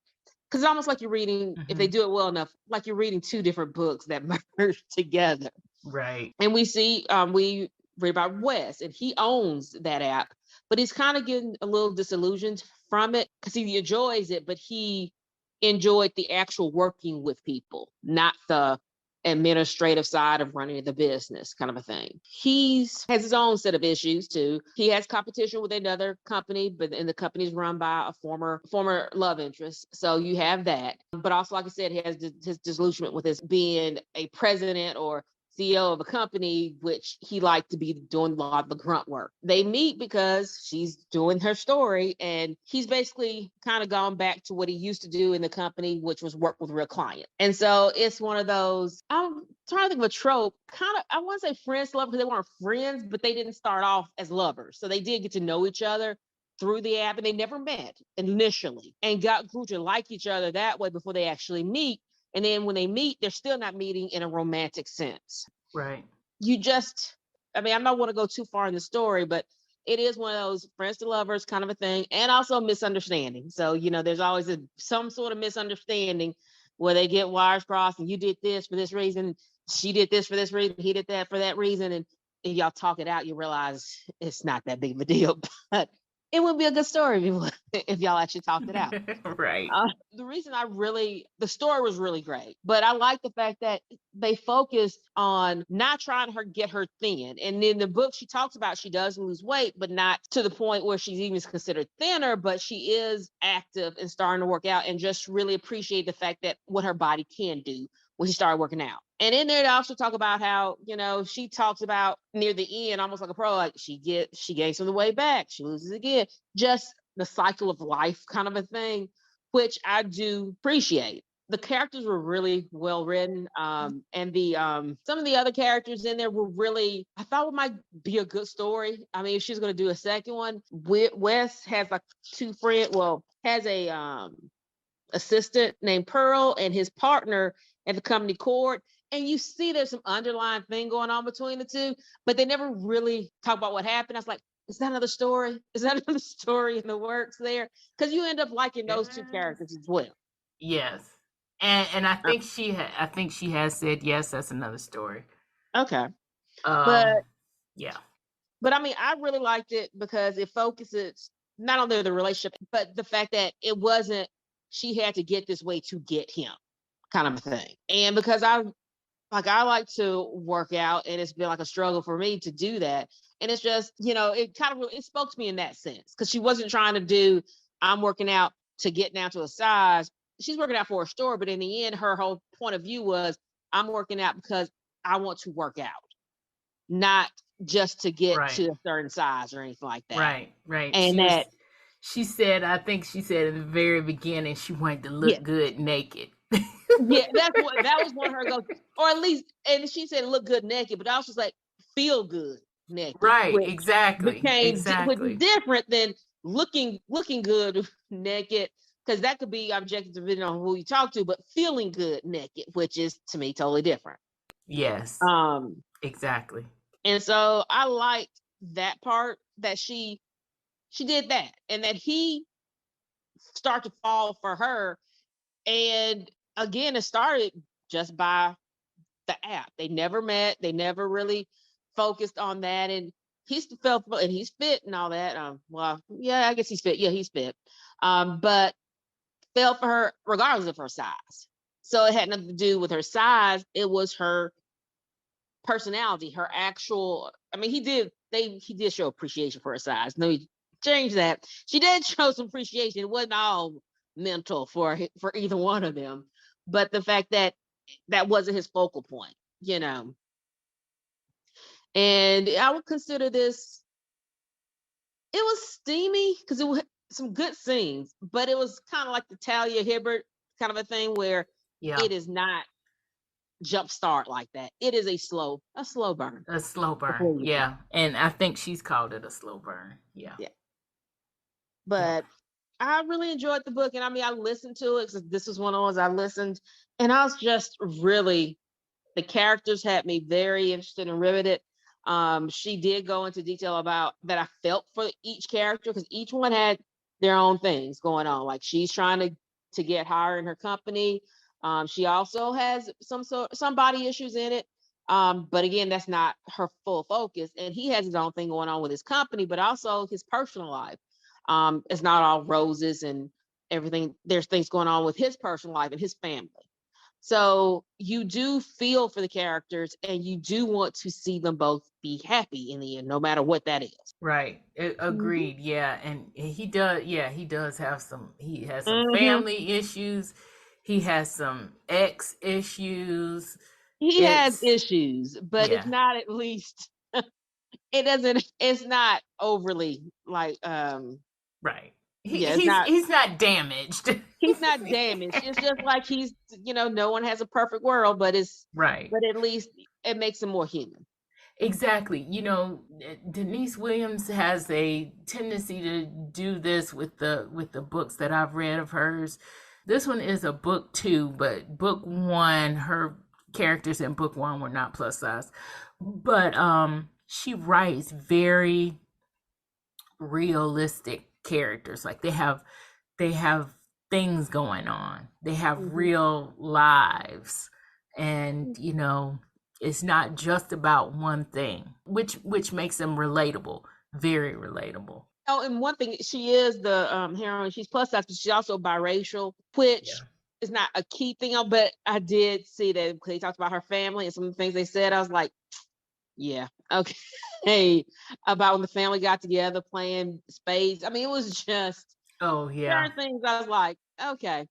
because it's almost like you're reading, if they do it well enough, like you're reading two different books that merge together. Right. And we see, we read about Wes, and he owns that app, but he's kind of getting a little disillusioned from it because he enjoys it, but he enjoyed the actual working with people, not the administrative side of running the business kind of a thing. He's has his own set of issues too. He has competition with another company, and the company is run by a former love interest. So you have that. But also, like I said, he has his disillusionment with his being a president or CEO of a company, which he liked to be doing a lot of the grunt work. They meet because she's doing her story, and he's basically kind of gone back to what he used to do in the company, which was work with real clients. And so it's one of those, I'm trying to think of a trope, kind of, I want to say friends to lovers, because they weren't friends, but they didn't start off as lovers. So they did get to know each other through the app, and they never met initially and grew to like each other that way before they actually meet. And then when they meet, they're still not meeting in a romantic sense. Right. I mean, I'm not want to go too far in the story, but it is one of those friends to lovers kind of a thing, and also misunderstanding. So, there's always some sort of misunderstanding where they get wires crossed, and you did this for this reason, she did this for this reason, he did that for that reason, and y'all talk it out, you realize it's not that big of a deal, but it would be a good story if y'all actually talked it out. Right. The reason the story was really great, but I like the fact that they focused on not trying to get her thin. And in the book, she talks about she does lose weight, but not to the point where she's even considered thinner, but she is active and starting to work out, and just really appreciate the fact that what her body can do when she started working out. And in there, they also talk about how, she talks about near the end, almost like a pro, like she gains some of the way back, she loses again, just the cycle of life kind of a thing, which I do appreciate. The characters were really well written. And the some of the other characters in there were really, I thought it might be a good story. I mean, if she's going to do a second one, Wes has like has a assistant named Pearl and his partner at the company Cord. And you see there's some underlying thing going on between the two, but they never really talk about what happened. I was like, is that another story? Is that another story in the works there? Because you end up liking those two characters as well. Yes. And I think she has said yes, that's another story. Okay. But yeah. But I mean, I really liked it because it focuses not only the relationship, but the fact that it wasn't she had to get this way to get him kind of a thing. And because I like to work out, and it's been like a struggle for me to do that. And it's just, it kind of, it spoke to me in that sense, because she wasn't trying to do, I'm working out to get down to a size. She's working out for a story, but in the end, her whole point of view was, I'm working out because I want to work out, not just to get to a certain size or anything like that. Right. And she said in the very beginning, she wanted to look good naked. Yeah, that was one of her goals, or at least, and she said look good naked, but I was just like feel good naked. Right, exactly. Which is different than looking good naked, because that could be objective depending on who you talk to, but feeling good naked, which is to me totally different. Yes. Exactly. And so I liked that part, that she did that, and that he started to fall for her. And again, it started just by the app. They never met. They never really focused on that. And he's fit and all that. Well, yeah, I guess he's fit. Yeah, he's fit. But fell for her regardless of her size. So it had nothing to do with her size. It was her personality, her actual. I mean, he did show appreciation for her size. No, he changed that. She did show some appreciation. It wasn't all mental for either one of them, but the fact that wasn't his focal point, and I would consider this, it was steamy because it was some good scenes, but it was kind of like the Talia Hibbert kind of a thing where it is not jump start like that. It is a slow burn. Yeah. And I think she's called it a slow burn. Yeah. But I really enjoyed the book, and I mean, I listened to it. This was one of the ones I listened, and I was just really, the characters had me very interested and riveted. She did go into detail about that I felt for each character, because each one had their own things going on. Like she's trying to to get higher in her company. She also has some body issues in it. But again, that's not her full focus. And he has his own thing going on with his company, but also his personal life. It's not all roses and everything. There's things going on with his personal life and his family. So you do feel for the characters, and you do want to see them both be happy in the end, no matter what that is. Right. Agreed. Yeah. And he does have he has some Mhm. family issues. He has some ex issues. He has issues, but it's not, at least it's not overly like, right. It's He's not damaged. he's not damaged. It's just like no one has a perfect world, but right. but at least it makes him more human. Exactly. Denise Williams has a tendency to do this with the books that I've read of hers. This one is a book 2, but book 1, her characters in book 1 were not plus size. But she writes very realistic characters. Like they have things going on. They have real lives. And it's not just about one thing, which makes them relatable, very relatable. Oh, and one thing, she is the heroine. She's plus size, but she's also biracial, which is not a key thing. But I did see that because they talked about her family and some of the things they said. I was like, yeah, okay. About when the family got together playing spades. I mean, it was just certain things. I was like, okay.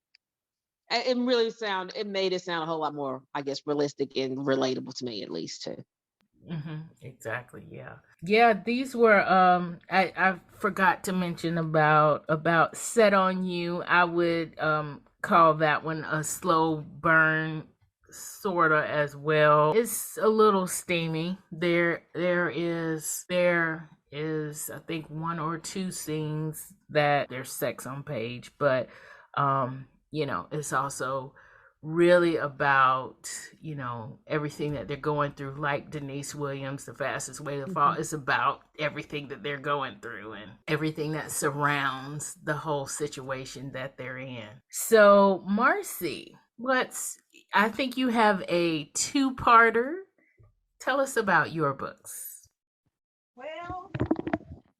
It made it sound a whole lot more, I guess, realistic and relatable to me, at least, too. Exactly. Yeah. These were I forgot to mention about Set on You. I would call that one a slow burn sorta as well. It's a little steamy. There is I think 1 or 2 scenes that there's sex on page, but it's also really about everything that they're going through. Like Denise Williams, The Fastest Way to Fall, it's about everything that they're going through and everything that surrounds the whole situation that they're in. So Marcie, I think you have a 2-parter. Tell us about your books. Well,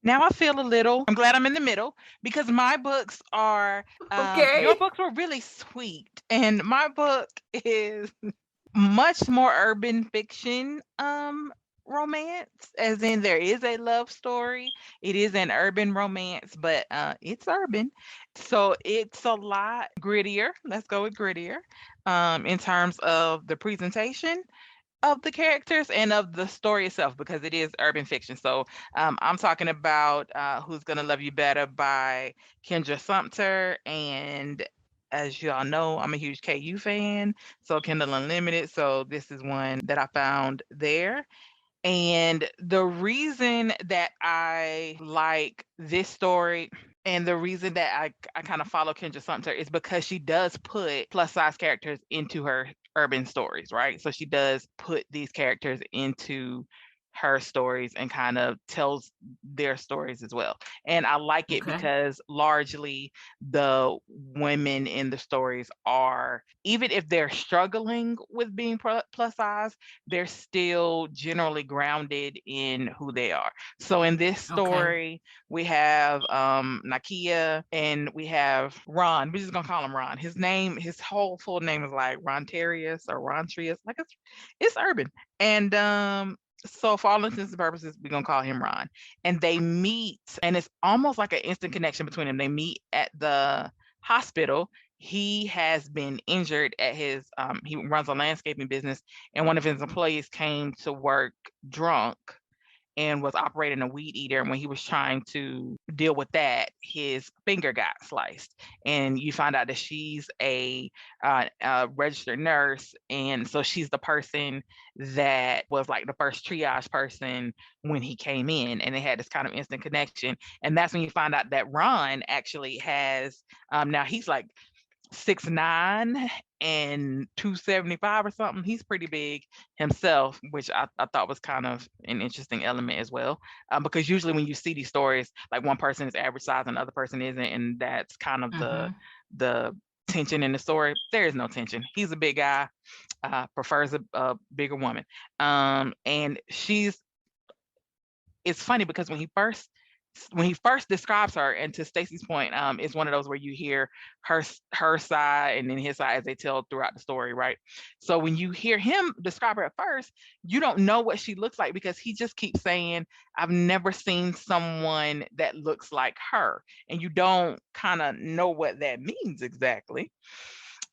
now I feel I'm glad I'm in the middle, because my books are, your books were really sweet. And my book is much more urban fiction romance, as in there is a love story. It is an urban romance, but it's urban. So it's a lot grittier. Let's go with grittier in terms of the presentation of the characters and of the story itself, because it is urban fiction. So I'm talking about Who's Gonna Love You Better by Kendra Sumter. And as y'all know, I'm a huge KU fan, so Kindle Unlimited. So this is one that I found there. And the reason that I like this story and the reason that I kind of follow Kendra Sumter is because she does put plus size characters into her urban stories, right? So she does put these characters into her stories and kind of tells their stories as well. And I like it because largely the women in the stories are, even if they're struggling with being plus size, they're still generally grounded in who they are. So in this story, we have Nakia and we have Ron. We're just gonna call him Ron. His whole full name is like Rontarius or Rontrius. Like it's urban. And so for all intents and purposes, we're going to call him Ron. And they meet, and it's almost like an instant connection between them. They meet at the hospital. He has been injured at his, he runs a landscaping business, and one of his employees came to work drunk and was operating a weed eater. And when he was trying to deal with that, his finger got sliced. And you find out that she's a registered nurse. And so she's the person that was like the first triage person when he came in. And they had this kind of instant connection. And that's when you find out that Ron actually has, now he's like 6'9" and 275 or something. He's pretty big himself, which I thought was kind of an interesting element as well. Because usually when you see these stories, like one person is average size and the other person isn't, and that's kind of the tension in the story. There is no tension. He's a big guy, prefers a bigger woman. And it's funny because when he first describes her, and to Staci's point, it's one of those where you hear her side and then his side as they tell throughout the story, right? So when you hear him describe her at first, you don't know what she looks like because he just keeps saying, I've never seen someone that looks like her. And you don't kind of know what that means exactly.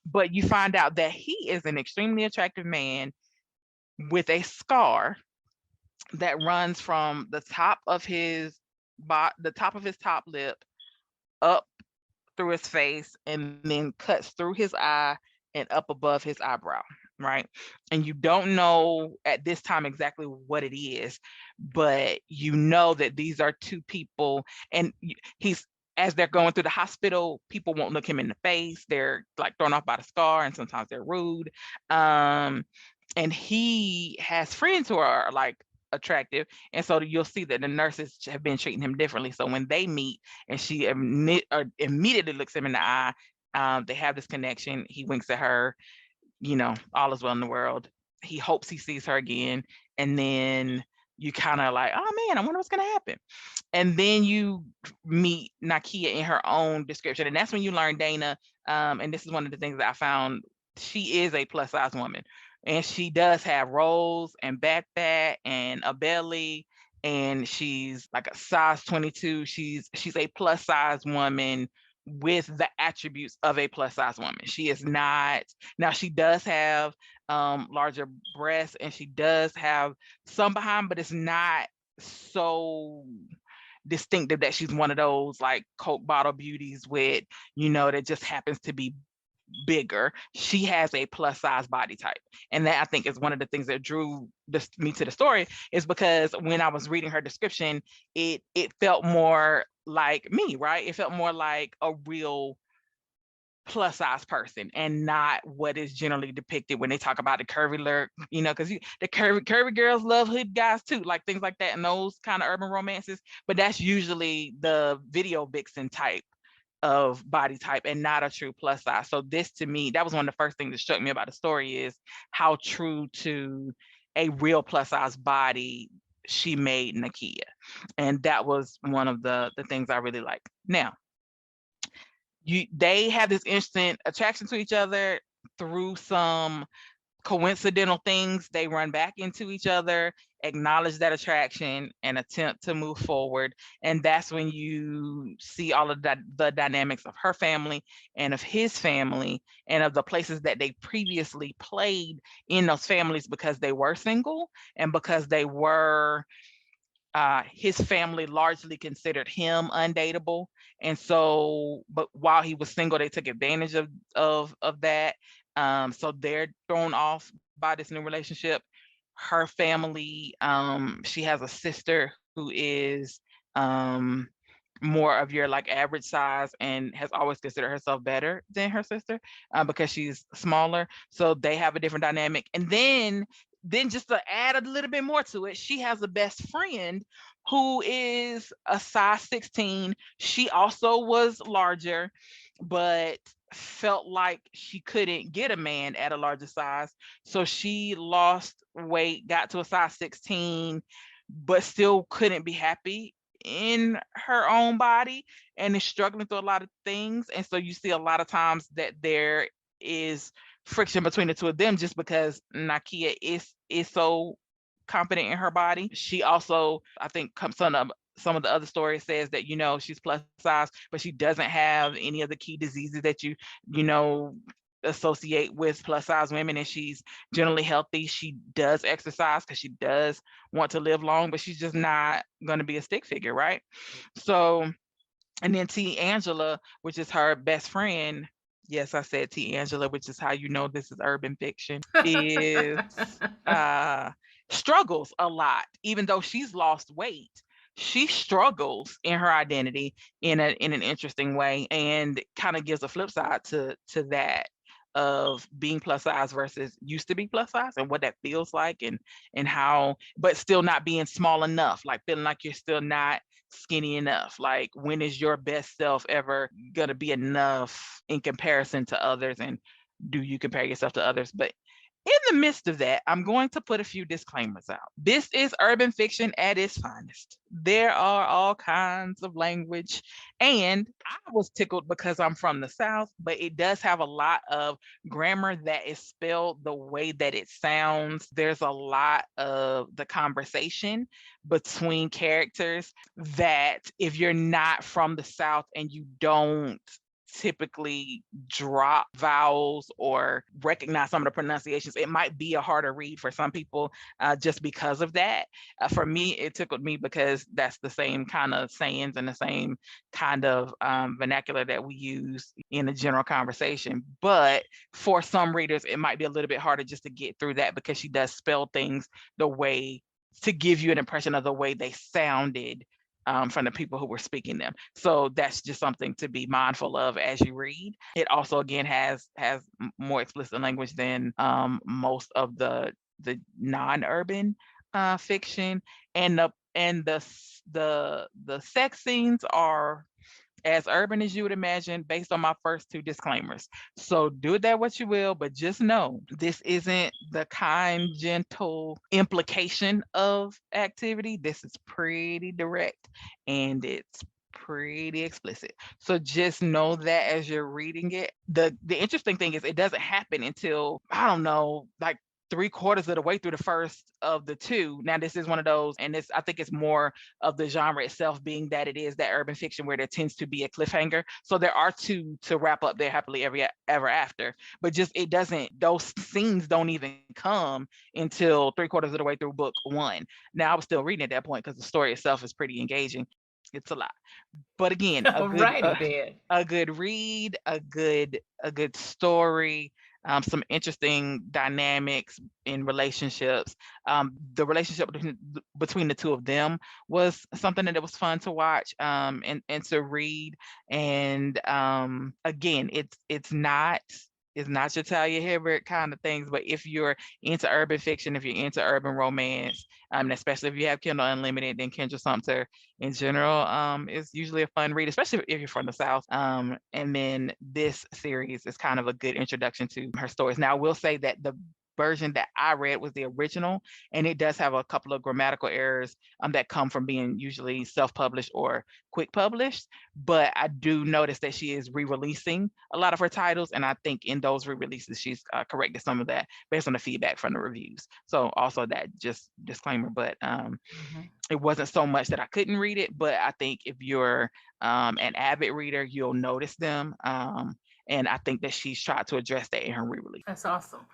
But you find out that he is an extremely attractive man with a scar that runs from the top of his top lip up through his face and then cuts through his eye and up above his eyebrow, right? And you don't know at this time exactly what it is, but you know that these are two people, and as they're going through the hospital, people won't look him in the face. They're like thrown off by the scar, and sometimes they're rude. And he has friends who are like attractive, and so you'll see that the nurses have been treating him differently. So when they meet and she immediately looks him in the eye, they have this connection. He winks at her, all is well in the world. He hopes he sees her again, and then you kind of like, oh man, I wonder what's gonna happen. And then you meet Nakia in her own description, and that's when you learn Dana. And this is one of the things that I found. She is a plus size woman. And she does have rolls and back fat and a belly, and she's like a size 22. She's a plus size woman with the attributes of a plus size woman. She is not, now she does have larger breasts, and she does have some behind, but it's not so distinctive that she's one of those like Coke bottle beauties with, that just happens to be bigger. She has a plus size body type, and that I think is one of the things that drew me to the story, is because when I was reading her description, it felt more like me, right? It felt more like a real plus size person, and not what is generally depicted when they talk about the curvy lurk, because the curvy girls love hood guys too, like things like that, and those kind of urban romances. But that's usually the video vixen type of body type and not a true plus size. So this, to me, that was one of the first things that struck me about the story, is how true to a real plus size body she made Nakia. And that was one of the things I really like. Now, they have this instant attraction to each other through some coincidental things. They run back into each other, acknowledge that attraction, and attempt to move forward. And that's when you see all of the dynamics of her family and of his family, and of the places that they previously played in those families, because they were single, and because they were his family largely considered him undateable. And so, but while he was single, they took advantage of that. So they're thrown off by this new relationship. Her family, she has a sister who is more of your like average size, and has always considered herself better than her sister because she's smaller. So they have a different dynamic. And then just to add a little bit more to it, she has a best friend who is a size 16. She also was larger, but felt like she couldn't get a man at a larger size. So she lost weight, got to a size 16, but still couldn't be happy in her own body, and is struggling through a lot of things. And so you see a lot of times that there is friction between the two of them, just because Nakia is so confident in her body. She also, I think, some of the other stories says that, she's plus size, but she doesn't have any of the key diseases that you associate with plus size women, and she's generally healthy. She does exercise because she does want to live long, but she's just not going to be a stick figure, right? So, and then T. Angela, which is her best friend. Yes, I said T. Angela, which is how you know this is urban fiction, is struggles a lot. Even though she's lost weight, she struggles in her identity in an interesting way, and kind of gives a flip side to that. of being plus size versus used to be plus size and what that feels like, and how, but still not being small enough, like feeling like you're still not skinny enough. Like, when is your best self ever gonna be enough in comparison to others, and do you compare yourself to others? But in the midst of that, I'm going to put a few disclaimers out. This is urban fiction at its finest. There are all kinds of language, and I was tickled because I'm from the South, but it does have a lot of grammar that is spelled the way that it sounds. There's a lot of the conversation between characters that, if you're not from the South and you don't typically drop vowels or recognize some of the pronunciations, it might be a harder read for some people, just because of that. For me, it tickled me because that's the same kind of sayings and the same kind of vernacular that we use in a general conversation. But for some readers, it might be a little bit harder just to get through that, because she does spell things the way to give you an impression of the way they sounded from the people who were speaking them. So that's just something to be mindful of as you read. It also, again, has more explicit language than most of the non-urban fiction, and the sex scenes are as urban as you would imagine, based on my first two disclaimers. So do that what you will, but just know this isn't the kind, gentle implication of activity. This is pretty direct, and it's pretty explicit. So just know that as you're reading it. The interesting thing is, it doesn't happen until, I don't know, like 3/4 of the way through the first of the two. Now, this is one of those, and I think it's more of the genre itself being that it is that urban fiction where there tends to be a cliffhanger. So there are two to wrap up their happily ever after, but just those scenes don't even come until 3/4 of the way through book one. Now, I was still reading at that point because the story itself is pretty engaging. It's a lot, but again, a good read, a good story. Some interesting dynamics in relationships. The relationship between the two of them was something that it was fun to watch, and to read. And again, it's not your Talia Hibbert kind of things, but if you're into urban fiction, if you're into urban romance, and especially if you have Kindle Unlimited, then Kendra Sumter in general is usually a fun read, especially if you're from the South. And then this series is kind of a good introduction to her stories. Now, I will say that the version that I read was the original, and it does have a couple of grammatical errors that come from being usually self-published or quick published. But I do notice that she is re-releasing a lot of her titles, and I think in those re-releases she's corrected some of that based on the feedback from the reviews. So also that, just disclaimer, but it wasn't so much that I couldn't read it, but I think if you're an avid reader, you'll notice them, and I think that she's tried to address that in her re-release. That's awesome.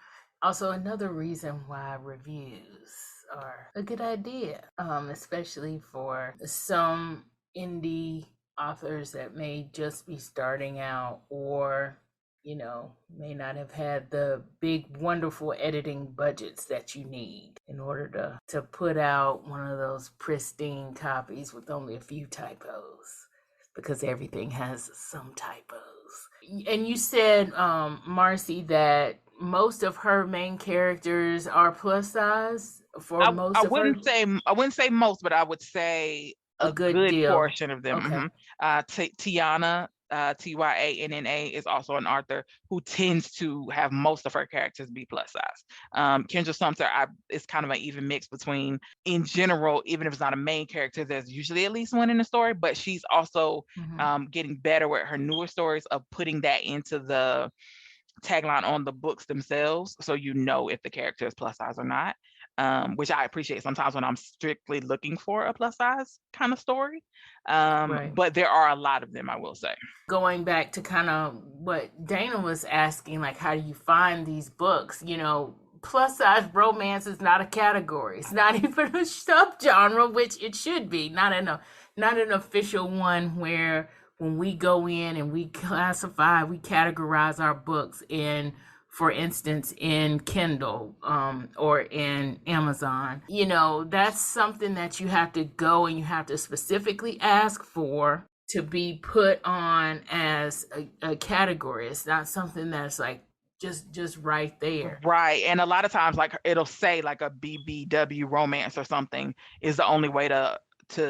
Also, another reason why reviews are a good idea, especially for some indie authors that may just be starting out, or may not have had the big, wonderful editing budgets that you need in order to put out one of those pristine copies with only a few typos, because everything has some typos. And you said, Marcie, that most of her main characters are plus size. I wouldn't say most, but I would say a good portion of them. Okay. Tiana, Tyanna, is also an author who tends to have most of her characters be plus size. Kendra Sumter is kind of an even mix between, in general, even if it's not a main character, there's usually at least one in the story, but she's also getting better with her newer stories of putting that into the tagline on the books themselves, so if the character is plus size or not, which I appreciate sometimes when I'm strictly looking for a plus size kind of story. Right. But there are a lot of them, I will say. Going back to kind of what Dana was asking, like, how do you find these books? Plus size romance is not a category. It's not even a subgenre, which it should be. Not an official one where, when we go in and we categorize our books in, for instance, in Kindle or in Amazon, that's something that you have to go and you have to specifically ask for to be put on as a category. It's not something that's like just right there. Right. And a lot of times, like, it'll say like a BBW romance or something is the only way to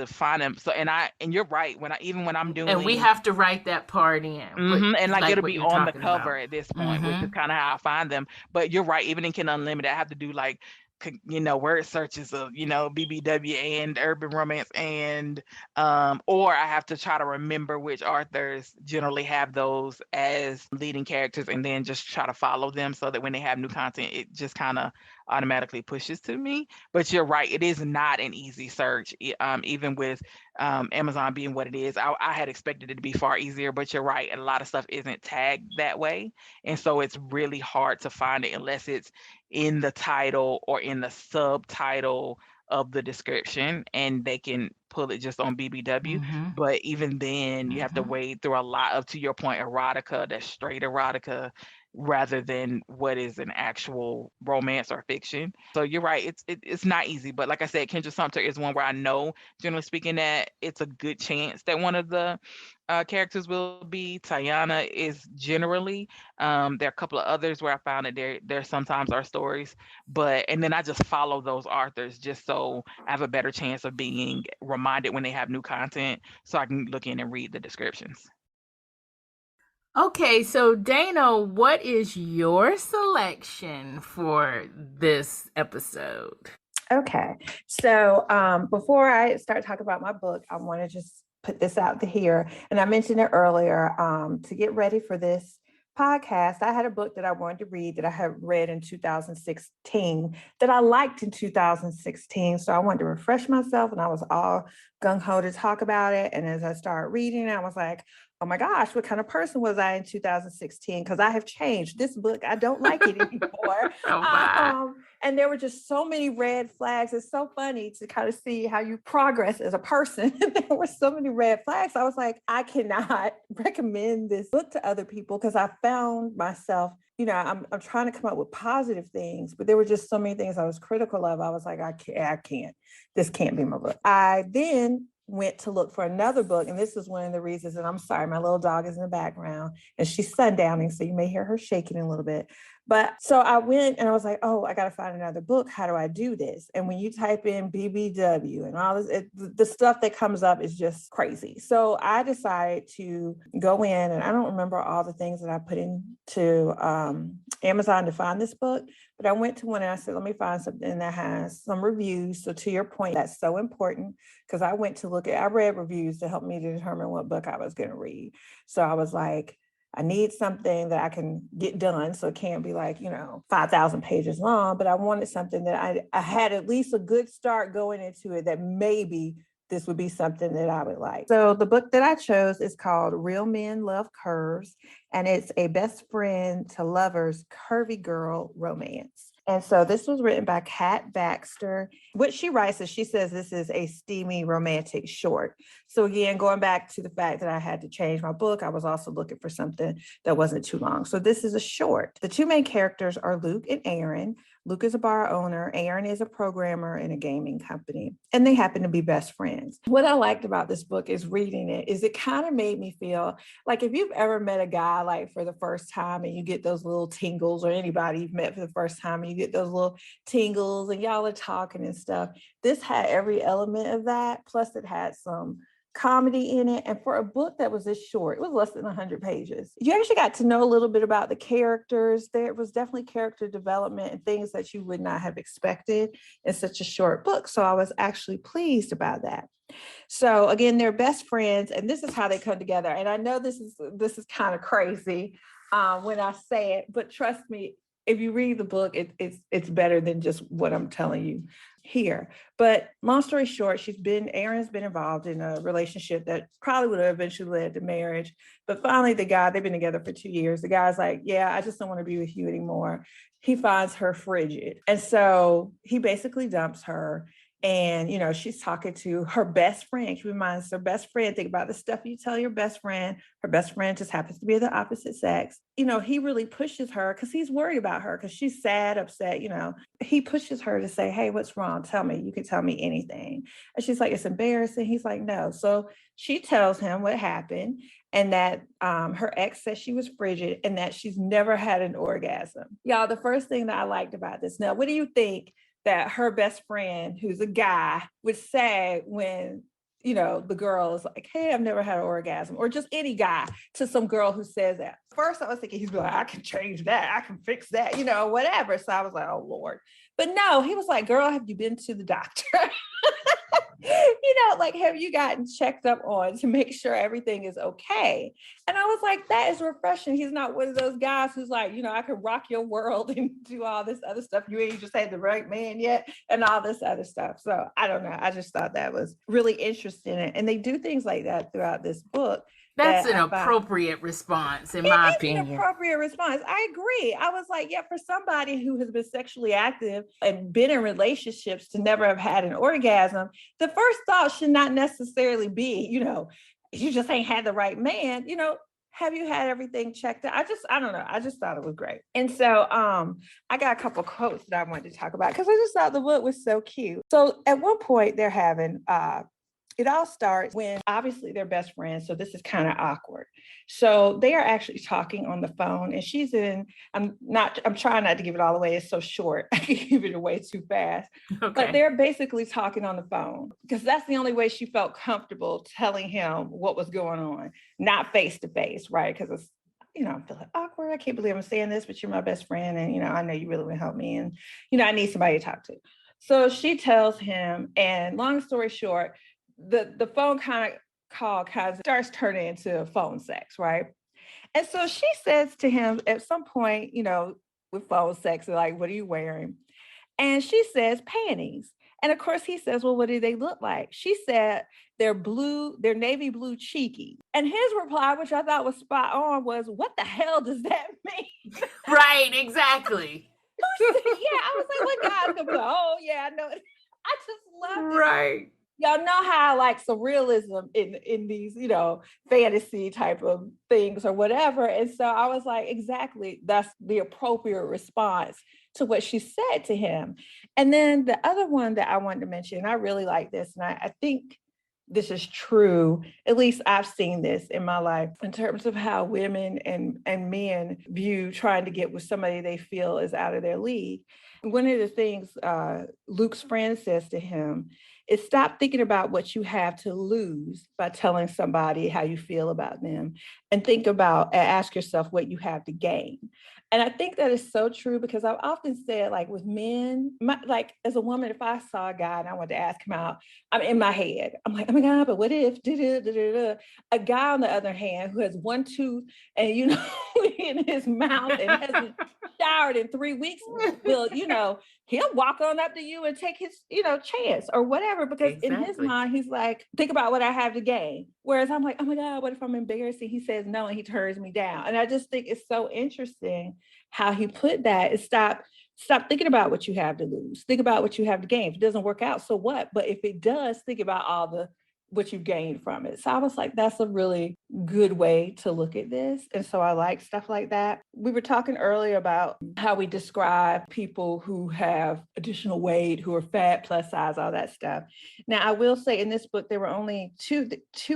find them. So, and you're right. Even when I'm doing, and we have to write that part in. And like it'll be on the cover about. at this point, which is kind of how I find them. But you're right. Even in Kindle Unlimited, I have to do like, word searches of, BBW and urban romance, and or I have to try to remember which authors generally have those as leading characters, and then just try to follow them so that when they have new content, it just kind of automatically pushes to me. But you're right, it is not an easy search, even with Amazon being what it is. I had expected it to be far easier, but you're right, a lot of stuff isn't tagged that way, and so it's really hard to find it unless it's in the title or in the subtitle of the description, and they can pull it just on BBW. But even then, you have to wade through a lot of, to your point, erotica, that's straight erotica, rather than what is an actual romance or fiction. So you're right, it's not easy. But like I said, Kendra Sumter is one where I know, generally speaking, that it's a good chance that one of the characters will be. Tayana is generally. There are a couple of others where I found that there sometimes are stories, and then I just follow those authors just so I have a better chance of being reminded when they have new content, so I can look in and read the descriptions. Okay, so Dana, what is your selection for this episode? Okay, so before I start talking about my book, I want to just put this out here. And I mentioned it earlier, to get ready for this podcast, I had a book that I wanted to read that I had read in 2016 that I liked in 2016. So I wanted to refresh myself, and I was all gung-ho to talk about it. And as I started reading, I was like, oh my gosh, what kind of person was I in 2016? Because I have changed. This book, I don't like it anymore. And there were just so many red flags. It's so funny to kind of see how you progress as a person. There were so many red flags. I was like, I cannot recommend this book to other people, because I found myself, I'm trying to come up with positive things, but there were just so many things I was critical of. I was like, I can't. This can't be my book. I then went to look for another book. And this is one of the reasons, and I'm sorry, my little dog is in the background and she's sundowning, so you may hear her shaking a little bit. But so I went and I was like, oh, I got to find another book. How do I do this? And when you type in BBW and all this, the stuff that comes up is just crazy. So I decided to go in, and I don't remember all the things that I put into Amazon to find this book, but I went to one and I said, let me find something that has some reviews. So to your point, that's so important, because I read reviews to help me to determine what book I was going to read. So I was like, I need something that I can get done. So it can't be like, 5,000 pages long, but I wanted something that I had at least a good start going into it, that maybe this would be something that I would like. So the book that I chose is called Real Men Love Curves, and it's a best friend to lovers curvy girl romance. And so this was written by Kat Baxter. What she writes is, she says this is a steamy romantic short. So again, going back to the fact that I had to change my book, I was also looking for something that wasn't too long. So this is a short. The two main characters are Luke and Aaron. Luke is a bar owner. Aaron is a programmer in a gaming company, and they happen to be best friends. What I liked about this book is reading it is it kind of made me feel like, if you've ever met a guy like for the first time and you get those little tingles, or anybody you've met for the first time and you get those little tingles and y'all are talking and stuff. This had every element of that. Plus it had some comedy in it. And for a book that was this short, it was less than 100 pages. You actually got to know a little bit about the characters. There was definitely character development and things that you would not have expected in such a short book. So I was actually pleased about that. So again, they're best friends, and this is how they come together. And I know this is kind of crazy when I say it, but trust me, if you read the book, it's better than just what I'm telling you here. But long story short, Aaron's been involved in a relationship that probably would have eventually led to marriage. But finally, they've been together for 2 years. The guy's like, yeah, I just don't want to be with you anymore. He finds her frigid. And so he basically dumps her. And, she's talking to her best friend. Keep in mind, it's her best friend. Think about the stuff you tell your best friend. Her best friend just happens to be the opposite sex. He really pushes her because he's worried about her because she's sad, upset. He pushes her to say, hey, what's wrong? Tell me. You can tell me anything. And she's like, it's embarrassing. He's like, no. So she tells him what happened and that her ex says she was frigid and that she's never had an orgasm. Y'all, the first thing that I liked about this. Now, what do you think that her best friend, who's a guy, would say when, the girl is like, hey, I've never had an orgasm, or just any guy to some girl who says that? First, I was thinking he's like, I can change that. I can fix that, whatever. So I was like, oh, Lord. But no, he was like, girl, have you been to the doctor? Have you gotten checked up on to make sure everything is okay? And I was like, that is refreshing. He's not one of those guys who's like, I could rock your world and do all this other stuff. You ain't just had the right man yet and all this other stuff. So I don't know. I just thought that was really interesting. And they do things like that throughout this book. That's an appropriate response, in my opinion. An appropriate response. I agree. I was like, yeah, for somebody who has been sexually active and been in relationships to never have had an orgasm, the first thought should not necessarily be, you just ain't had the right man. Have you had everything checked out? I don't know. I just thought it was great. And so I got a couple quotes that I wanted to talk about because I just thought the book was so cute. So at one point they're having it all starts when obviously they're best friends. So this is kind of awkward. So they are actually talking on the phone and I'm trying not to give it all away. It's so short. I can give it away too fast. Okay. But they're basically talking on the phone because that's the only way she felt comfortable telling him what was going on, not face to face, right? Because it's, I'm feeling awkward. I can't believe I'm saying this, but you're my best friend. And, I know you really want to help me. And, I need somebody to talk to. So she tells him, and long story short, the phone call kind of starts turning into phone sex, right? And so she says to him at some point, with phone sex, like, what are you wearing? And she says panties. And of course he says, well, what do they look like? She said, they're navy blue cheeky. And his reply, which I thought was spot on, was, what the hell does that mean? Right, exactly. Yeah, I was like, what guy's gonna be like, oh yeah, I know. I just love it. Right. Y'all know how I like some realism in these, fantasy type of things or whatever. And so I was like, exactly, that's the appropriate response to what she said to him. And then the other one that I wanted to mention, and I really like this, and I think this is true, at least I've seen this in my life, in terms of how women and men view trying to get with somebody they feel is out of their league. One of the things Luke's friend says to him is, stop thinking about what you have to lose by telling somebody how you feel about them, and ask yourself what you have to gain. And I think that is so true because I've often said, like with men, like as a woman, if I saw a guy and I wanted to ask him out, I'm in my head. I'm like, oh my God, but what if? A guy, on the other hand, who has one tooth and, in his mouth and hasn't showered in 3 weeks, will, he'll walk on up to you and take his, chance or whatever, because in his mind, he's like, think about what I have to gain. Whereas I'm like, oh my God, what if I'm embarrassing? He says no, and he turns me down. And I just think it's so interesting how he put that. Is stop thinking about what you have to lose. Think about what you have to gain. If it doesn't work out, so what? But if it does, think about what you gained from it. So I was like, that's a really good way to look at this. And so I like stuff like that. We were talking earlier about how we describe people who have additional weight, who are fat, plus size, all that stuff. Now, I will say in this book, there were only two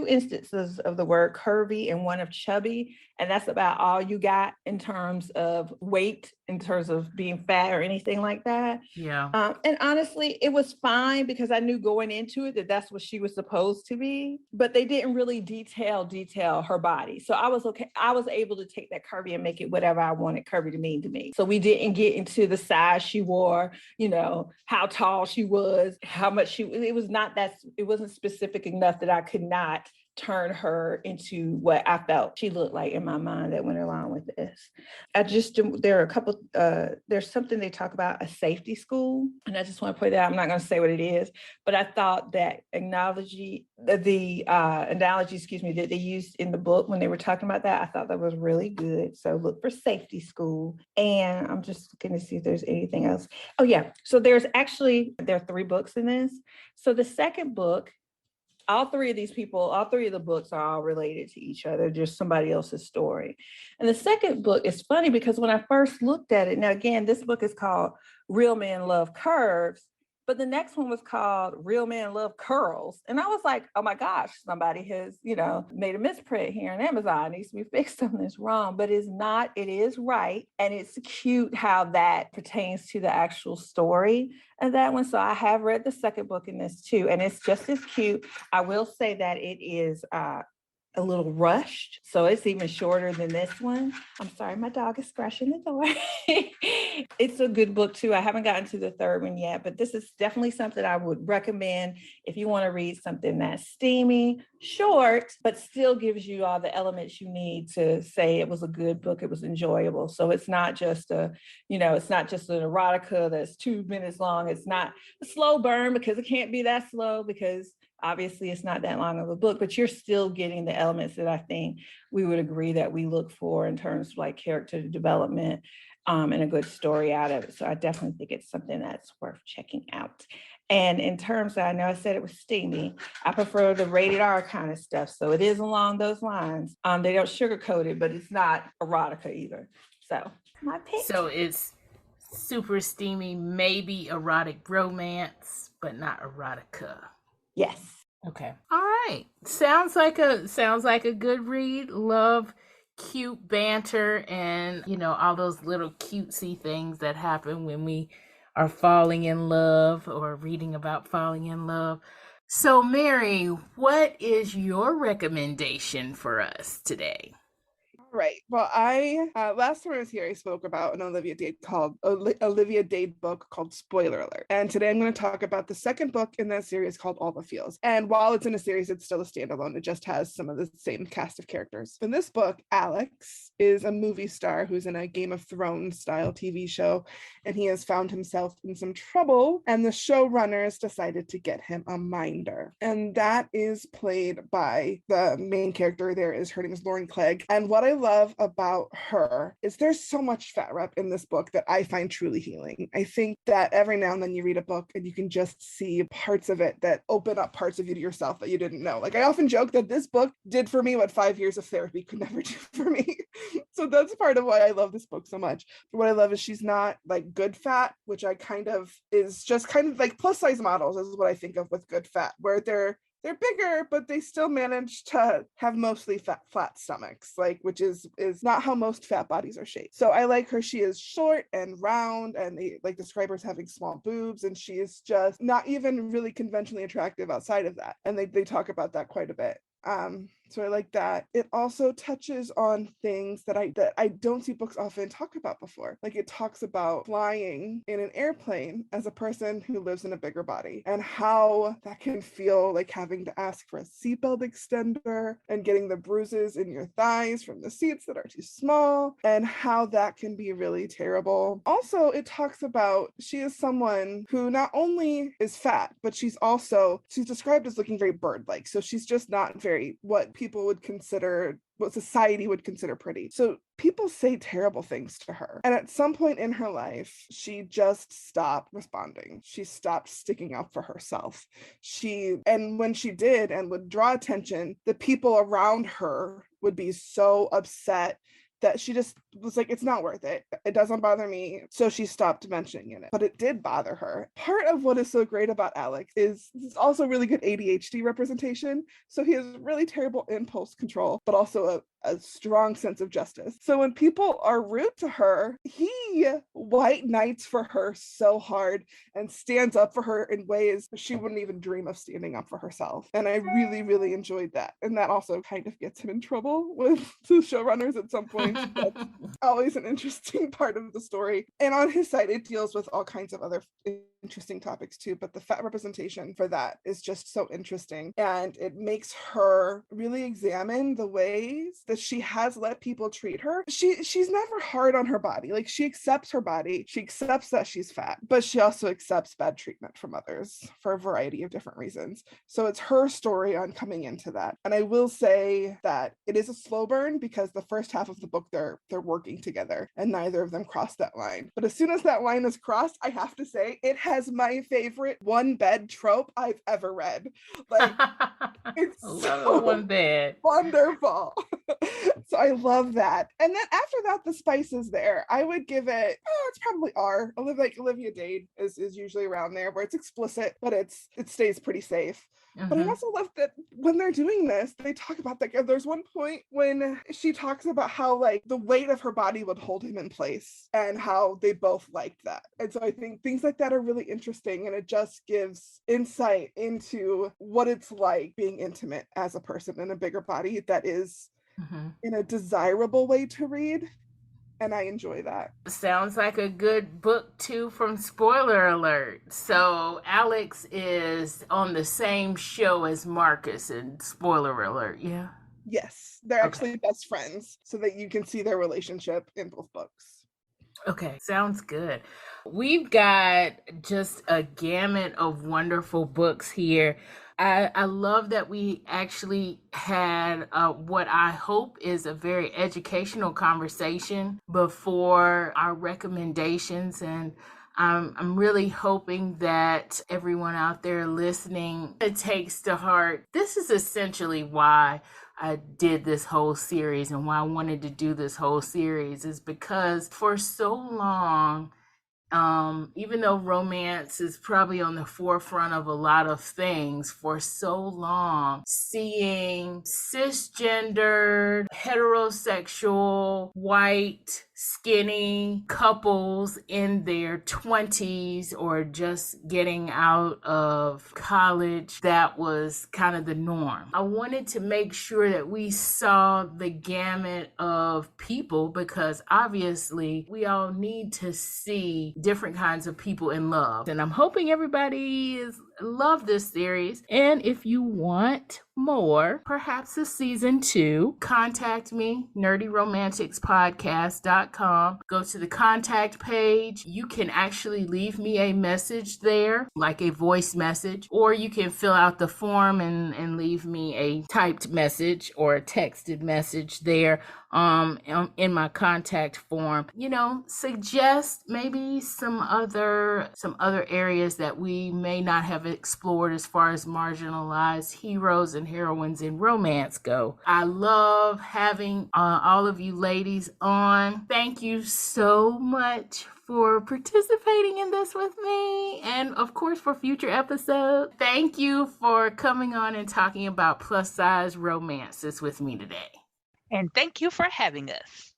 instances of the word curvy and one of chubby. And that's about all you got in terms of weight, in terms of being fat or anything like that. Yeah. And honestly, it was fine because I knew going into it that that's what she was supposed to be, but they didn't really detail her body. So I was okay. I was able to take that curvy and make it whatever I wanted curvy to mean to me. So we didn't get into the size she wore, how tall she was, how much it wasn't specific enough that I could not turn her into what I felt she looked like in my mind that went along with this. There are a couple, there's something they talk about, a safety school. And I just want to point that out. I'm not going to say what it is, but I thought that analogy that they used in the book when they were talking about that, I thought that was really good. So look for safety school. And I'm just looking to see if there's anything else. Oh yeah. So there are 3 books in this. So the second book, all three of the books are all related to each other, just somebody else's story. And the second book is funny because when I first looked at it, now again, this book is called Real Men Love Curves, but the next one was called Real Men Love Curls. And I was like, oh my gosh, somebody has, made a misprint here on Amazon. It needs to be fixed, something's wrong, but it's not, it is right. And it's cute how that pertains to the actual story of that one. So I have read the second book in this too, and it's just as cute. I will say that it is a little rushed, so it's even shorter than this one. I'm sorry, my dog is scratching the door. It's a good book too. I haven't gotten to the third one yet, but this is definitely something I would recommend if you want to read something that's steamy, short, but still gives you all the elements you need to say it was a good book, it was enjoyable. So it's not just it's not just an erotica that's 2 minutes long. It's not a slow burn because it can't be that slow, because obviously it's not that long of a book, but you're still getting the elements that I think we would agree that we look for in terms of like character development and a good story out of it. So I definitely think it's something that's worth checking out. And in terms of, I know I said it was steamy, I prefer the rated R kind of stuff. So it is along those lines. They don't sugarcoat it, but it's not erotica either. So my pick. So it's super steamy, maybe erotic romance, but not erotica. Yes. Okay. All right. Sounds like a good read. Love cute banter and, all those little cutesy things that happen when we are falling in love or reading about falling in love. So, Mary, what is your recommendation for us today? Right. Well, I last time I was here, I spoke about an Olivia Dade book called Spoiler Alert. And today I'm going to talk about the second book in that series called All the Feels. And while it's in a series, it's still a standalone. It just has some of the same cast of characters. In this book, Alex is a movie star who's in a Game of Thrones style TV show, and he has found himself in some trouble, and the showrunners decided to get him a minder. And that is played by the main character. Her name is Lauren Clegg. And what I love about her is there's so much fat rep in this book that I find truly healing. I think that every now and then you read a book and you can just see parts of it that open up parts of you to yourself that you didn't know. Like, I often joke that this book did for me what 5 years of therapy could never do for me. So that's part of why I love this book so much. But what I love is she's not like good fat, which is just kind of like plus size models is what I think of with good fat, where they're bigger, but they still manage to have mostly flat stomachs, which is not how most fat bodies are shaped. So I like her. She is short and round, and they describe her as having small boobs, and she is just not even really conventionally attractive outside of that. And they talk about that quite a bit. So I like that. It also touches on things that I don't see books often talk about before. Like, it talks about flying in an airplane as a person who lives in a bigger body, and how that can feel like having to ask for a seatbelt extender and getting the bruises in your thighs from the seats that are too small, and how that can be really terrible. Also, it talks about she is someone who not only is fat, but she's described as looking very bird-like. So she's just not very what society would consider pretty. So people say terrible things to her. And at some point in her life, she just stopped responding. She stopped sticking up for herself. And when she did and would draw attention, the people around her would be so upset that she just was like, it's not worth it. It doesn't bother me. So she stopped mentioning it. But it did bother her. Part of what is so great about Alex is also really good ADHD representation. So he has really terrible impulse control, but also a strong sense of justice. So when people are rude to her, he white knights for her so hard and stands up for her in ways she wouldn't even dream of standing up for herself. And I really, really enjoyed that. And that also kind of gets him in trouble with the showrunners at some point. That's always an interesting part of the story. And on his side, it deals with all kinds of other interesting topics too, but the fat representation for that is just so interesting. And it makes her really examine the ways that she has let people treat her. She's never hard on her body. Like, she accepts her body. She accepts that she's fat, but she also accepts bad treatment from others for a variety of different reasons. So it's her story on coming into that. And I will say that it is a slow burn because the first half of the book, they're working together and neither of them cross that line. But as soon as that line is crossed, I have to say it has my favorite one bed trope I've ever read. Like, it's so one bed. Wonderful. So I love that. And then after that, the spice is there. I would give it, it's probably R. Olivia Dade is usually around there where it's explicit, but it stays pretty safe. But I also love that when they're doing this, they talk about that. There's one point when she talks about how, like, the weight of her body would hold him in place and how they both liked that. And so I think things like that are really interesting, and it just gives insight into what it's like being intimate as a person in a bigger body that is in a desirable way to read. And I enjoy that. Sounds like a good book too from Spoiler Alert. So Alex is on the same show as Marcus in Spoiler Alert, yeah? Yes, they're actually best friends so that you can see their relationship in both books. Okay, sounds good. We've got just a gamut of wonderful books here. I love that we actually had what I hope is a very educational conversation before our recommendations. And I'm really hoping that everyone out there listening takes to heart. This is essentially why I did this whole series and why I wanted to do this whole series, is because for so long, even though romance is probably on the forefront of a lot of things, for so long, seeing cisgendered, heterosexual, white, skinny couples in their 20s or just getting out of college, that was kind of the norm. I wanted to make sure that we saw the gamut of people, because obviously we all need to see different kinds of people in love. And I'm hoping everybody love this series. And if you want more, perhaps a season 2, contact me, nerdyromanticspodcast.com. Go to the contact page. You can actually leave me a message there, like a voice message, or you can fill out the form and leave me a typed message or a texted message there in my contact form. Suggest maybe some other areas that we may not have explored as far as marginalized heroes and heroines in romance go. I love having all of you ladies on. Thank you so much for participating in this with me, and of course for future episodes. Thank you for coming on and talking about plus size romances with me today. And thank you for having us.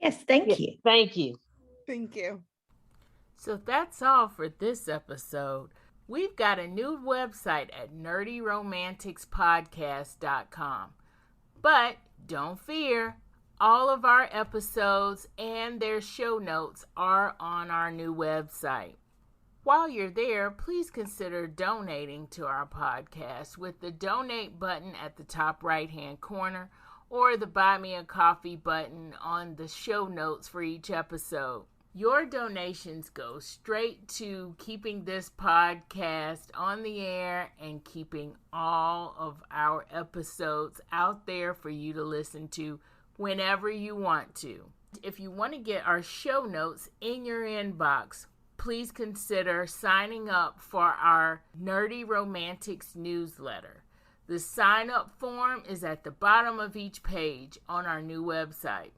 Yes, thank you. Thank you. Thank you. So that's all for this episode. We've got a new website at nerdyromanticspodcast.com. But don't fear, all of our episodes and their show notes are on our new website. While you're there, please consider donating to our podcast with the donate button at the top right-hand corner, or the Buy Me a Coffee button on the show notes for each episode. Your donations go straight to keeping this podcast on the air and keeping all of our episodes out there for you to listen to whenever you want to. If you want to get our show notes in your inbox, please consider signing up for our Nerdy Romantics newsletter. The sign-up form is at the bottom of each page on our new website.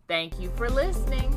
Thank you for listening.